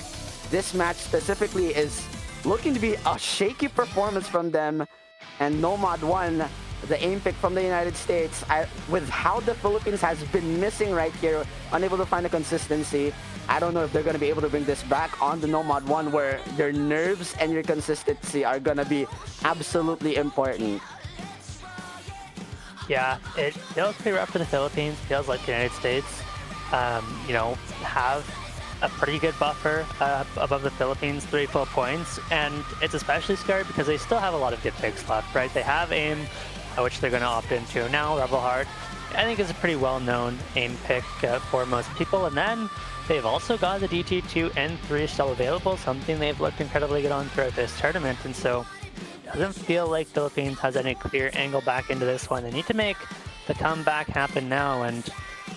this match specifically is looking to be a shaky performance from them. And Nomad won the aim pick from the United States. With how the Philippines has been missing right here, unable to find a consistency, I don't know if they're going to be able to bring this back on the Nomad 1, where their nerves and your consistency are going to be absolutely important. Yeah, it feels pretty rough for the Philippines. Feels like the United States, you know, have a pretty good buffer above the Philippines, 3 full points. And it's especially scary because they still have a lot of good picks left, right? They have AIM, which they're going to opt into now. Rebel Heart, I think, is a pretty well-known AIM pick for most people. And then they've also got the DT2 and 3 still available, something they've looked incredibly good on throughout this tournament. And so doesn't feel like Philippines has any clear angle back into this one. They need to make the comeback happen now, and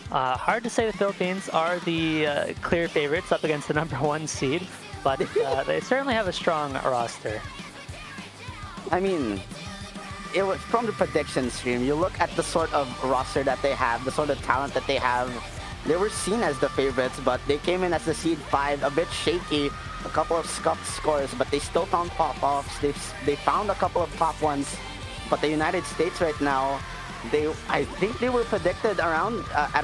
hard to say the Philippines are the clear favorites up against the #1 seed, but they certainly have a strong roster. I mean, it was from the prediction stream. You look at the sort of roster that they have, the sort of talent that they have. They were seen as the favorites, but they came in as the seed 5, a bit shaky. A couple of scuffed scores, but they still found pop-offs. They found a couple of top ones, but the United States right now, I think they were predicted around at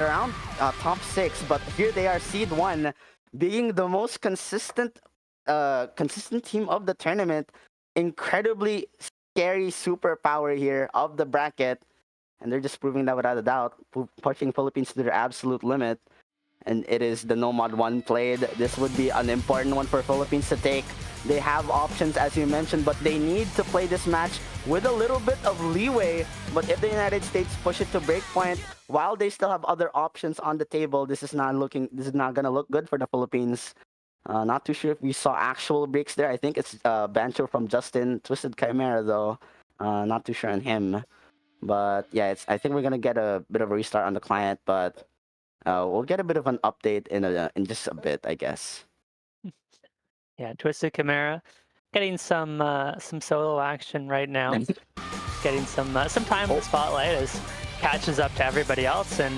top 6, but here they are, seed 1, being the most consistent team of the tournament. Incredibly scary superpower here of the bracket, and they're just proving that without a doubt, pushing Philippines to their absolute limit. And it is the Nomad 1 played. This would be an important one for Philippines to take. They have options, as you mentioned, but they need to play this match with a little bit of leeway. But if the United States push it to breakpoint, while they still have other options on the table, this is not gonna look good for the Philippines. Not too sure if we saw actual breaks there. I think it's Bancho from Justin, Twisted Chimera though. Not too sure on him. But yeah, I think we're gonna get a bit of a restart on the client, but we'll get a bit of an update in just a bit, I guess. Yeah, Twisted Chimera getting some solo action right now, getting some time in the spotlight as catches up to everybody else, and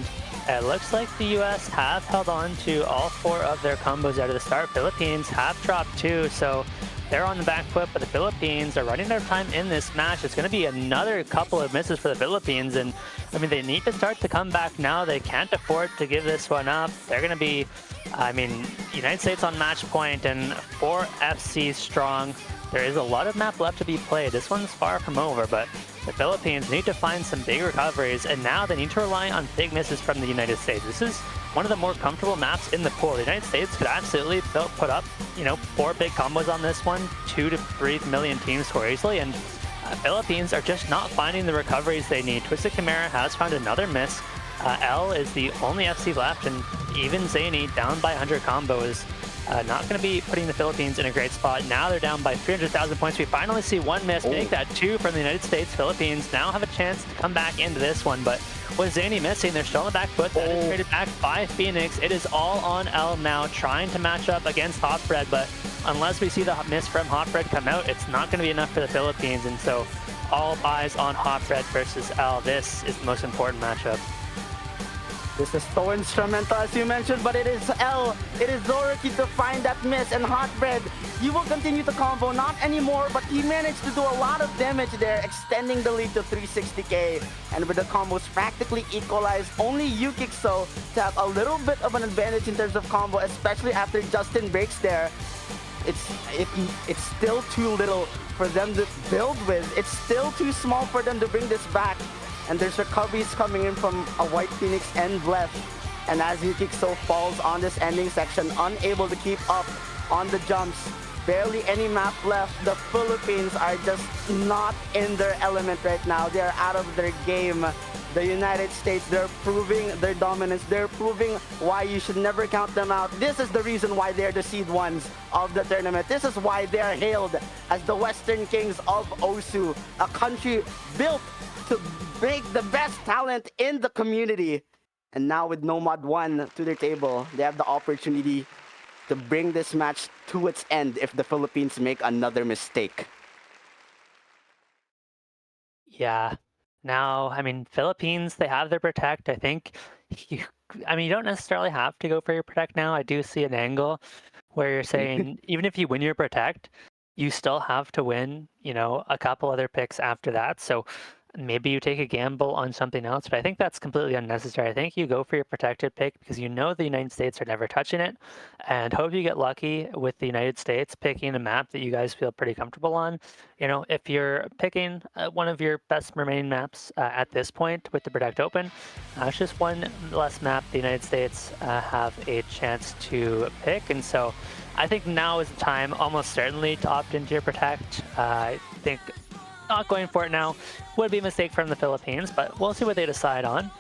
it looks like the U.S. have held on to all 4 of their combos out of the start. Philippines have dropped 2, so they're on the back foot, but the Philippines are running out of time in this match. It's going to be another couple of misses for the Philippines, and I mean, they need to start to come back now. They can't afford to give this one up. They're going to be, I mean, United States on match point and 4 FC strong. There is a lot of map left to be played. This one's far from over, but the Philippines need to find some big recoveries, and now they need to rely on big misses from the United States. This is one of the more comfortable maps in the pool. The United States could absolutely put up, you know, 4 big combos on this one, 2 to 3 million team score easily, and Philippines are just not finding the recoveries they need. Twisted Chimera has found another miss. L is the only FC left, and even Zany, down by 100 combos, not going to be putting the Philippines in a great spot. Now they're down by 300,000 points. We finally see 1 miss, make that 2 from the United States. Philippines now have a chance to come back into this one, but with Zany missing, they're still on the back foot. That is traded back by Phoenix. It is all on L now, trying to match up against Hotbread, but unless we see the miss from Hotbread come out, it's not going to be enough for the Philippines, and so all eyes on Hotbread versus L. This is the most important matchup. This is so instrumental, as you mentioned, but it is L. It is Zoraki to find that miss, and Hotbread, he will continue to combo, not anymore, but he managed to do a lot of damage there, extending the lead to 360k, and with the combos practically equalized, only Yukixo to have a little bit of an advantage in terms of combo, especially after Justin breaks there. It's still too little for them to build with. It's still too small for them to bring this back. And there's recoveries coming in from a White Phoenix end left. And as Yukixo falls on this ending section, unable to keep up on the jumps, barely any map left. The Philippines are just not in their element right now. They are out of their game. The United States, they're proving their dominance. They're proving why you should never count them out. This is the reason why they're the seed ones of the tournament. This is why they are hailed as the Western Kings of Osu, a country built to make the best talent in the community. And now with Nomad 1 to their table, they have the opportunity to bring this match to its end if the Philippines make another mistake. Yeah. Now, I mean, Philippines, they have their protect. I think you, I mean, you don't necessarily have to go for your protect now. I do see an angle where you're saying even if you win your protect, you still have to win, you know, a couple other picks after that. So maybe you take a gamble on something else, but I think that's completely unnecessary. I think you go for your protected pick because you know the United States are never touching it, and hope you get lucky with the United States picking a map that you guys feel pretty comfortable on. You know, if you're picking one of your best remaining maps at this point with the Protect Open, it's just one less map the United States have a chance to pick, and so I think now is the time, almost certainly, to opt into your Protect. I think not going for it now would be a mistake from the Philippines, but we'll see what they decide on.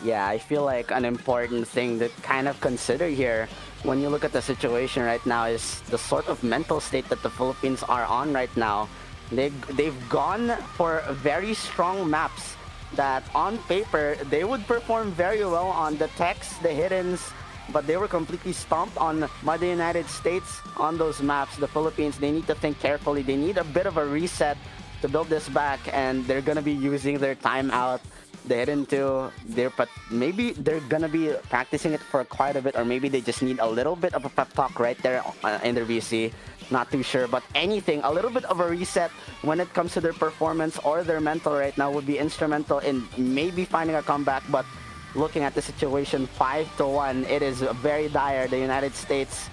Yeah, I feel like an important thing to kind of consider here when you look at the situation right now is the sort of mental state that the Philippines are on right now. They've gone for very strong maps that on paper they would perform very well on the techs, the hiddens, but they were completely stomped on by the United States on those maps. The Philippines, they need to think carefully. They need a bit of a reset to build this back, and they're gonna be using their timeout. They head into their, but maybe they're gonna be practicing it for quite a bit, or maybe they just need a little bit of a pep talk right there in their VC. Not too sure, but anything, a little bit of a reset when it comes to their performance or their mental right now would be instrumental in maybe finding a comeback. But looking at the situation, 5-1, it is very dire. The United States,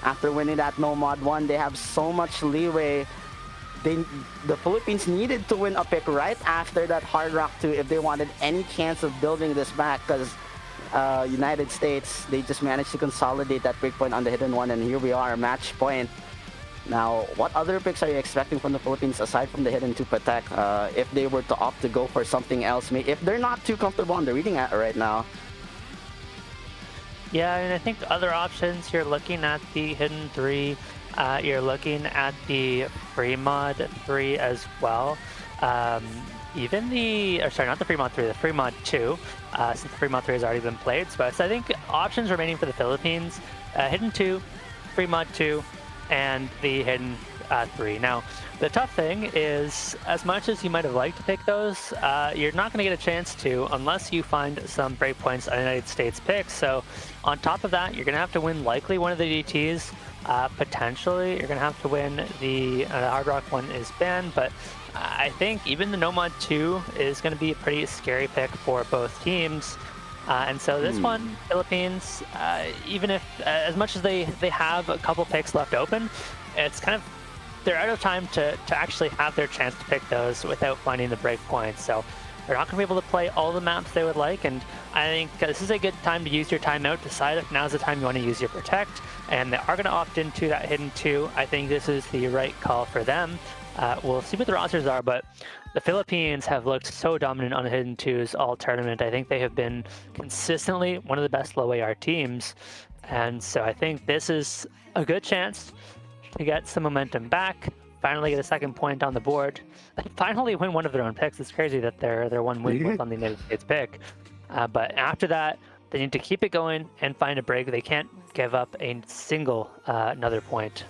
after winning that Nomad 1, they have so much leeway. The Philippines needed to win a pick right after that Hard Rock 2 if they wanted any chance of building this back, because United States, they just managed to consolidate that breakpoint on the hidden one, and here we are, match point. Now, what other picks are you expecting from the Philippines aside from the hidden 2 protect? If they were to opt to go for something else, if they're not too comfortable on the reading right now. Yeah, and I think other options, you're looking at the hidden 3, you're looking at the free mod 3 as well. Even the, or sorry, not the free mod 3, the free mod 2, since the free mod 3 has already been played. So I think options remaining for the Philippines, hidden 2, free mod 2, and the hidden 3. Now, the tough thing is, as much as you might have liked to pick those, you're not going to get a chance to unless you find some breakpoints on United States picks. So on top of that, you're going to have to win likely one of the DTs. Potentially, you're going to have to win the Hard Rock 1 is banned, but I think even the Nomad 2 is going to be a pretty scary pick for both teams. And so this one, Philippines, even if, as much as they have a couple picks left open, it's kind of, they're out of time to actually have their chance to pick those without finding the break points. So they're not going to be able to play all the maps they would like, and I think this is a good time to use your timeout, decide if now's the time you want to use your protect, and they are going to opt into that hidden 2. I think this is the right call for them. We'll see what the rosters are, but the Philippines have looked so dominant on the hidden 2s all tournament. I think they have been consistently one of the best low AR teams, and so I think this is a good chance to get some momentum back, finally get a second point on the board, finally win one of their own picks. It's crazy that their one win was on the United States pick. But after that, they need to keep it going and find a break. They can't give up a single another point.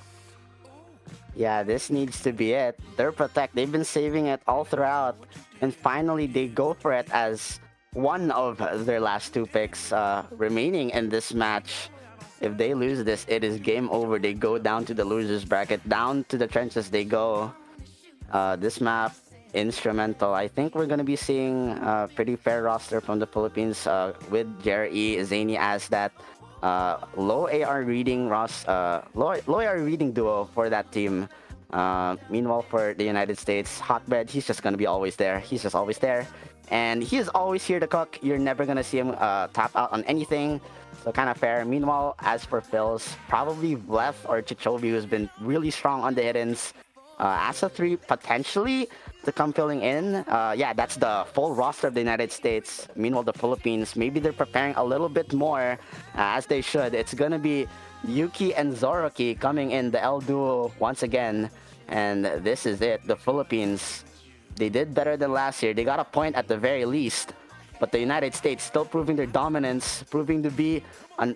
Yeah, this needs to be it. Their protect, they've been saving it all throughout, and finally they go for it as one of their last two picks remaining in this match. If they lose this, it is game over. They go down to the losers bracket, down to the trenches they go. This map, instrumental. I think we're going to be seeing a pretty fair roster from the Philippines with Jerry Zany as that low AR reading low AR reading duo for that team. Meanwhile, for the United States, Hotbread, he's just going to be always there. He's just always there. And he is always here to cook. You're never going to see him tap out on anything. So kind of fair. Meanwhile, as for Phils, probably Vlef or Chichobi, who's been really strong on the hiddens. Asa 3 potentially to come filling in. Yeah, that's the full roster of the United States. Meanwhile, the Philippines, maybe they're preparing a little bit more as they should. It's going to be Yuki and Zoroki coming in, the L duo once again. And this is it. The Philippines, they did better than last year. They got a point at the very least. But the United States still proving their dominance, proving to be an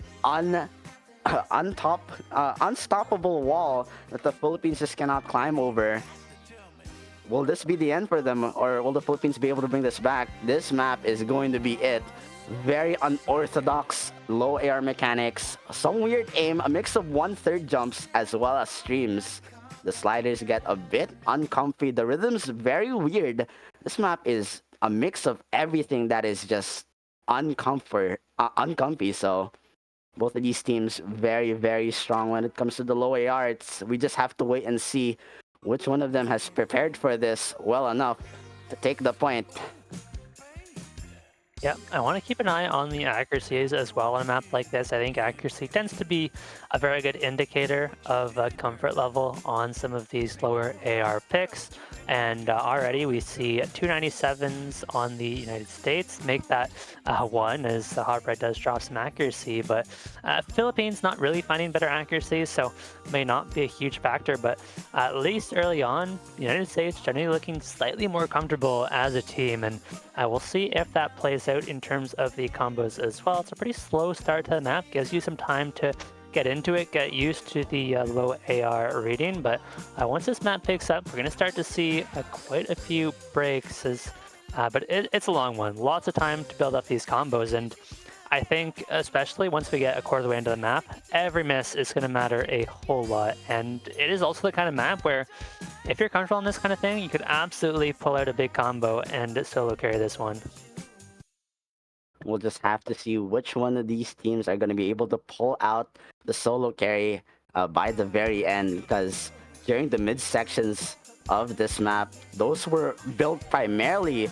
unstoppable wall that the Philippines just cannot climb over. Will this be the end for them, or will the Philippines be able to bring this back? This map is going to be it. Very unorthodox low AR mechanics, some weird aim, a mix of 1/3 jumps as well as streams. The sliders get a bit uncomfy. The rhythm's very weird. This map is a mix of everything that is just uncomfy. So both of these teams very, very strong when it comes to the low AR. We just have to wait and see which one of them has prepared for this well enough to take the point. Yeah, I want to keep an eye on the accuracies as well on a map like this. I think accuracy tends to be a very good indicator of comfort level on some of these lower AR picks. And already we see 297s on the United States. Make that one, as the Hotbread does drop some accuracy. But Philippines not really finding better accuracy, so may not be a huge factor. But at least early on, the United States generally looking slightly more comfortable as a team. And we'll see if that plays out in terms of the combos as well. It's a pretty slow start to the map, gives you some time to get into it, get used to the low AR reading, but once this map picks up, we're going to start to see quite a few breaks, but it's a long one. Lots of time to build up these combos, and I think especially once we get a quarter of the way into the map, every miss is going to matter a whole lot, and it is also the kind of map where if you're comfortable on this kind of thing, you could absolutely pull out a big combo and solo carry this one. We'll just have to see which one of these teams are going to be able to pull out the solo carry by the very end, because during the mid sections of this map, those were built primarily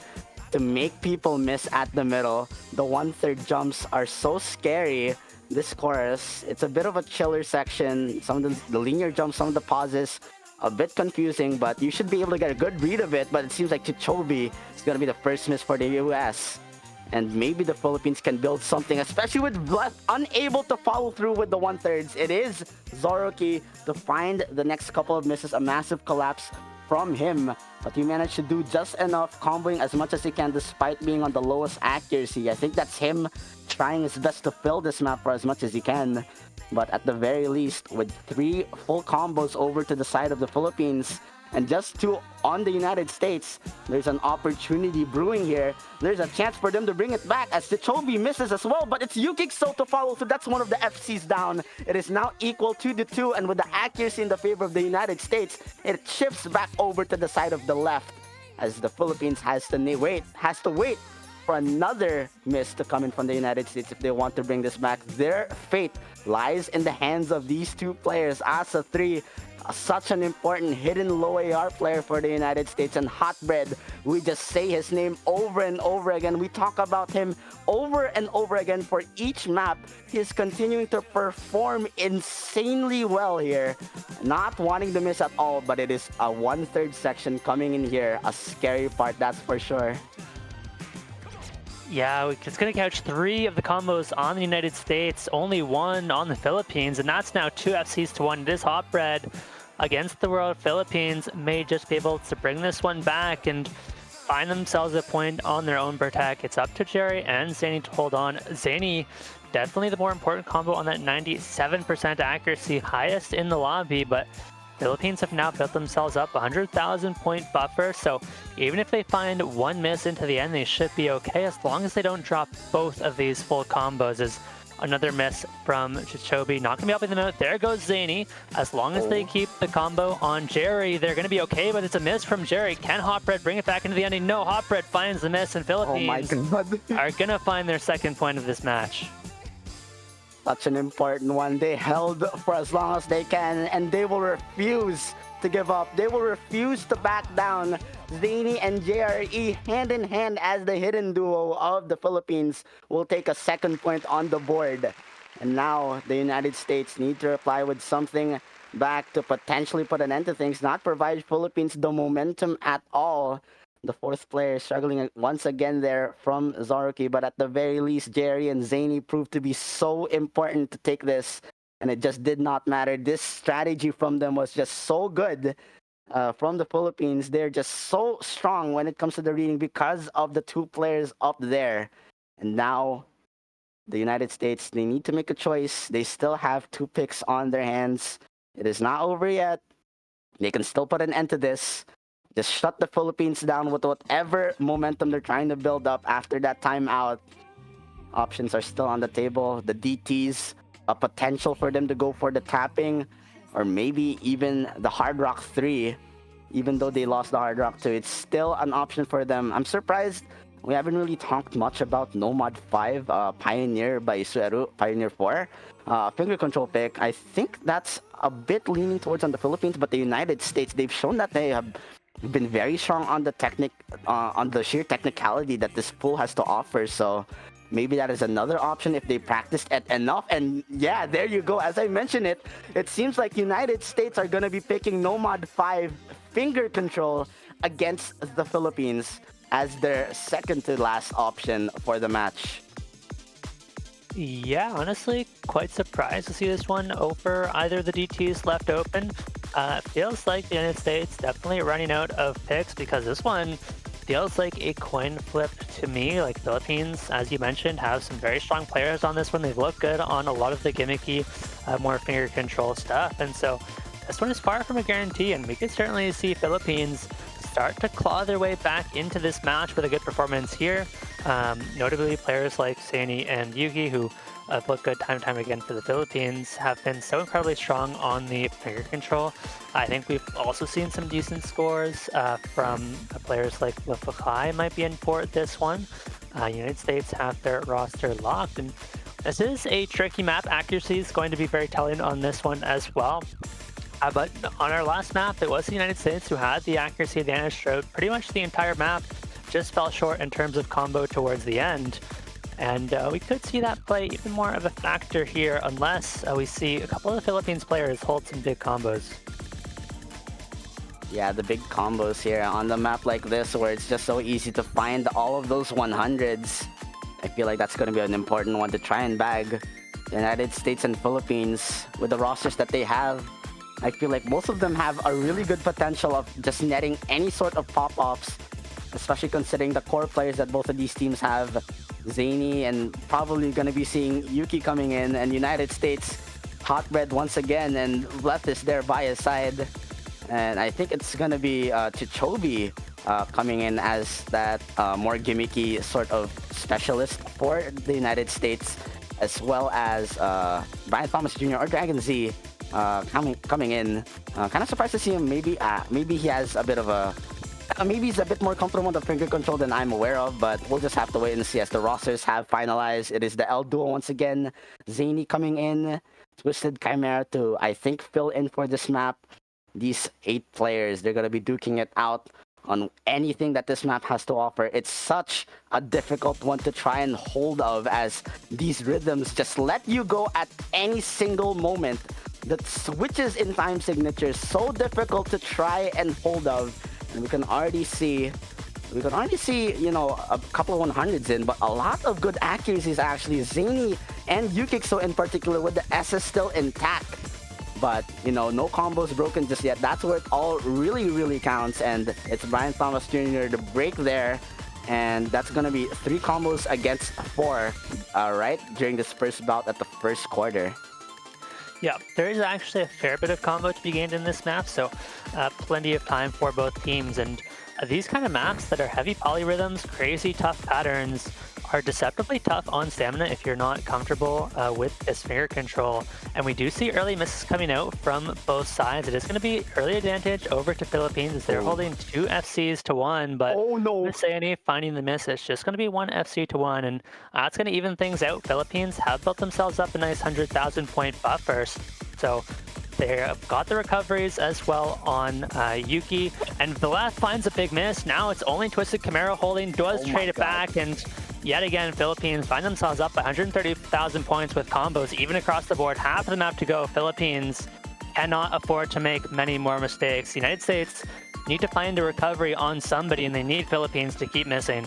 to make people miss at the middle. The 1/3 jumps are so scary. This chorus, it's a bit of a chiller section. Some of the linear jumps, some of the pauses, a bit confusing, but you should be able to get a good read of it. But it seems like Chichobi is going to be the first miss for the US. And maybe the Philippines can build something, especially with Vlef unable to follow through with the 1/3. It is Zoroki to find the next couple of misses, a massive collapse from him. But he managed to do just enough, comboing as much as he can despite being on the lowest accuracy. I think that's him trying his best to fill this map for as much as he can. But at the very least, with 3 full combos over to the side of the Philippines, and just 2 on the United States, there's an opportunity brewing here. There's a chance for them to bring it back as Chichobi misses as well, but it's Yukixo to follow through. That's one of the FCs down. It is now equal 2-2, and with the accuracy in the favor of the United States, it shifts back over to the side of the left as the Philippines has to wait for another miss to come in from the United States if they want to bring this back. Their fate lies in the hands of these 2 players. Asa 3, such an important hidden low AR player for the United States, and Hotbread, we just say his name over and over again. We talk about him over and over again for each map. He's continuing to perform insanely well here, not wanting to miss at all, but it is a 1/3 section coming in here, a scary part, that's for sure. Yeah, it's going to catch 3 of the combos on the United States, only 1 on the Philippines, and that's now 2 FCs to 1. This Hotbread against the world Philippines may just be able to bring this one back and find themselves a point on their own Bertak. It's up to Jerry and Zany to hold on. Zany, definitely the more important combo on that 97% accuracy, highest in the lobby, but Philippines have now built themselves up 100,000 point buffer, so even if they find one miss into the end, they should be okay as long as they don't drop both of these full combos. As another miss from Chichobi, not gonna be helping them out. There goes Zany. As long as they keep the combo on Jerry, they're gonna be okay, but it's a miss from Jerry. Can Hotbread bring it back into the ending? No, Hotbread finds the miss, and Philippines are gonna find their second point of this match. Such an important one. They held for as long as they can, and they will refuse to give up. They will refuse to back down. Zany and JRE hand in hand as the hidden duo of the Philippines will take a second point on the board. And now the United States need to reply with something back to potentially put an end to things, not provide Philippines the momentum at all. The fourth player struggling once again there from Zaruki, but at the very least, Jerry and Zany proved to be so important to take this, and it just did not matter. This strategy from them was just so good. From the Philippines, they're just so strong when it comes to the reading because of the two players up there. And now, the United States, they need to make a choice. They still have two picks on their hands. It is not over yet. They can still put an end to this. Just shut the Philippines down with whatever momentum they're trying to build up after that timeout. Options are still on the table. The DTs, a potential for them to go for the tapping, or maybe even the Hard Rock 3. Even though they lost the Hard Rock 2, it's still an option for them. I'm surprised we haven't really talked much about Nomad 5, Pioneer by Sueru, Pioneer 4. Finger control pick, I think that's a bit leaning towards on the Philippines, but the United States, they've shown that they have been very strong on the on the sheer technicality that this pool has to offer. So maybe that is another option if they practiced it enough. And yeah, there you go. As I mentioned it seems like United States are going to be picking Nomad 5 finger control against the Philippines as their second to last option for the match. Yeah, honestly, quite surprised to see this one over either of the DTs left open. Feels like the United States definitely running out of picks because this one feels like a coin flip to me. Like Philippines, as you mentioned, have some very strong players on this one. They look good on a lot of the gimmicky, more finger control stuff. And so this one is far from a guarantee, and we could certainly see Philippines start to claw their way back into this match with a good performance here. Notably, players like Sani and Yuki, who have looked good time and time again for the Philippines, have been so incredibly strong on the finger control. I think we've also seen some decent scores from players like Lefakai might be in for this one. United States have their roster locked, and this is a tricky map. Accuracy is going to be very telling on this one as well. But on our last map, it was the United States who had the accuracy advantage throughout pretty much the entire map, just fell short in terms of combo towards the end. And we could see that play even more of a factor here unless we see a couple of the Philippines players hold some big combos. Yeah, the big combos here on the map like this where it's just so easy to find all of those 100s. I feel like that's going to be an important one to try and bag. The United States and Philippines, with the rosters that they have, I feel like most of them have a really good potential of just netting any sort of pop-ups, especially considering the core players that both of these teams have. Zany and probably going to be seeing Yuki coming in, and United States Hotbread once again, and Left is there by his side. And I think it's going to be Chichobi coming in as that more gimmicky sort of specialist for the United States, as well as Brian Thomas Jr. or Dragon Z coming in. Kind of surprised to see him. Maybe he has a bit of a maybe he's a bit more comfortable with the finger control than I'm aware of, but we'll just have to wait and see as the rosters have finalized. It is the L duo once again. Zany coming in, Twisted Chimera to, I think, fill in for this map. These 8 players, they're going to be duking it out on anything that this map has to offer. It's such a difficult one to try and hold of, as these rhythms just let you go at any single moment. The switches in time signatures, so difficult to try and hold of. And we can already see, you know, a couple of 100s in, but a lot of good accuracies actually. Zany and Yukixo in particular with the SS still intact. But, you know, no combos broken just yet. That's where it all really counts. And it's Brian Thomas Jr. to break there. And that's going to be 3 combos against 4, right? During this first bout at the first quarter. Yeah, there is actually a fair bit of combo to be gained in this map, so plenty of time for both teams. And these kind of maps that are heavy polyrhythms, crazy tough patterns, are deceptively tough on stamina if you're not comfortable with this finger control. And we do see early misses coming out from both sides. It is going to be early advantage over to Philippines as they're holding 2 FCs to 1, but Oh no! Miss Annie finding the miss. It's just going to be 1 FC to 1, and that's going to even things out. Philippines have built themselves up a nice 100,000 point buffer, so they've got the recoveries as well on Yuki, and the left finds a big miss. Now it's only Twisted Chimera holding, does trade it back, and yet again, Philippines find themselves up 130,000 points with combos, even across the board. Half of the map to go. Philippines cannot afford to make many more mistakes. The United States need to find a recovery on somebody, and they need Philippines to keep missing.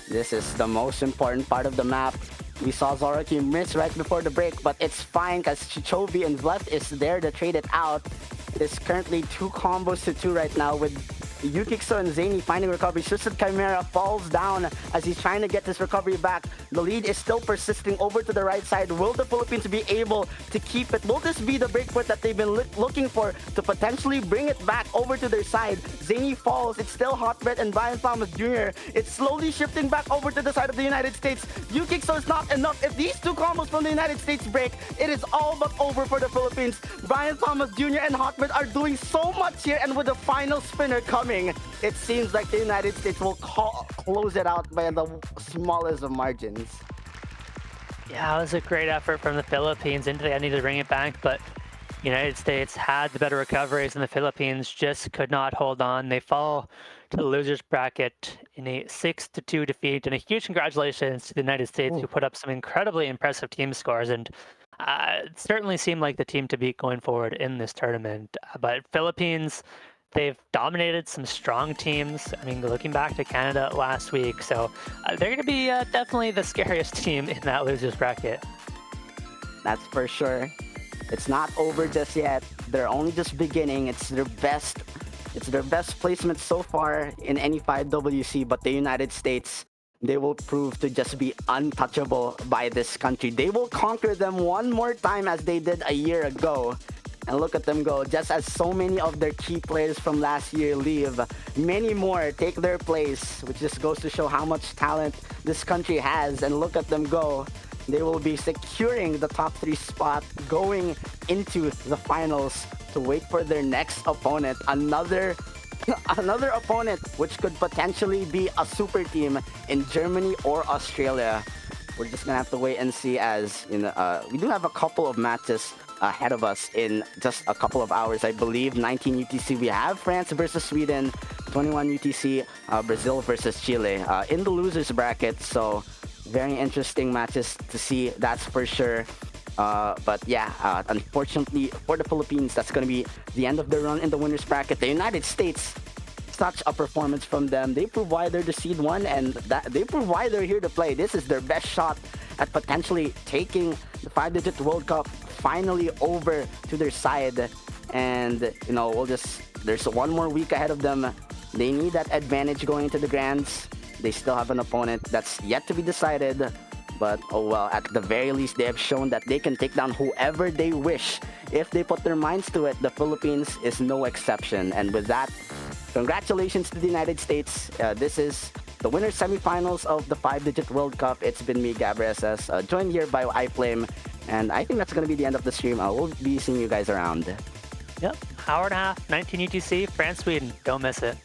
This is the most important part of the map. We saw Zoraki miss right before the break, but it's fine because Chichobi and Vlef is there to trade it out. It is currently 2 combos to 2 right now with Yukixo and Zany finding recovery. Twisted Chimera falls down as he's trying to get this recovery back. The lead is still persisting over to the right side. Will the Philippines be able to keep it? Will this be the breakpoint that they've been looking for to potentially bring it back over to their side? Zany falls. It's still Hotbread and Brian Thomas Jr. It's slowly shifting back over to the side of the United States. Yukixo is not enough. If these 2 combos from the United States break, it is all but over for the Philippines. Brian Thomas Jr. and Hotbread are doing so much here, and with the final spinner coming, it seems like the United States will close it out by the smallest of margins. Yeah, it was a great effort from the Philippines into the ending to bring it back, but United States had the better recoveries and the Philippines just could not hold on. They fall to the losers bracket in a 6-2 defeat, and a huge congratulations to the United States who put up some incredibly impressive team scores, and it certainly seemed like the team to beat going forward in this tournament. But Philippines, they've dominated some strong teams. I mean, looking back to Canada last week, so they're going to be definitely the scariest team in that losers bracket. That's for sure. It's not over just yet. They're only just beginning. It's their best placement so far in any 5WC, but the United States, they will prove to just be untouchable by this country. They will conquer them one more time as they did a year ago. And look at them go. Just as so many of their key players from last year leave, many more take their place, which just goes to show how much talent this country has. And look at them go. They will be securing the top 3 spot going into the finals to wait for their next opponent. Another opponent which could potentially be a super team in Germany or Australia. We're just gonna have to wait and see, as we do have a couple of matches ahead of us in just a couple of hours. I believe 19 UTC we have France versus Sweden, 21 UTC Brazil versus Chile in the losers bracket. So very interesting matches to see, that's for sure. But yeah, unfortunately for the Philippines, that's going to be the end of the run in the winners bracket. The United States, such a performance from them. They prove why they're the seed 1, and they prove why they're here to play. This is their best shot at potentially taking the 5-digit World Cup finally over to their side. And there's one more week ahead of them. They need that advantage going into the grands. They still have an opponent that's yet to be decided. But oh well, at the very least, they have shown that they can take down whoever they wish if they put their minds to it. The Philippines is no exception. And with that, congratulations to the United States. This is the winner semifinals of the 5-digit World Cup. It's been me, Gabber SS, joined here by iFlame. And I think that's going to be the end of the stream. We'll be seeing you guys around. Yep, hour and a half, 19 UTC, France, Sweden. Don't miss it.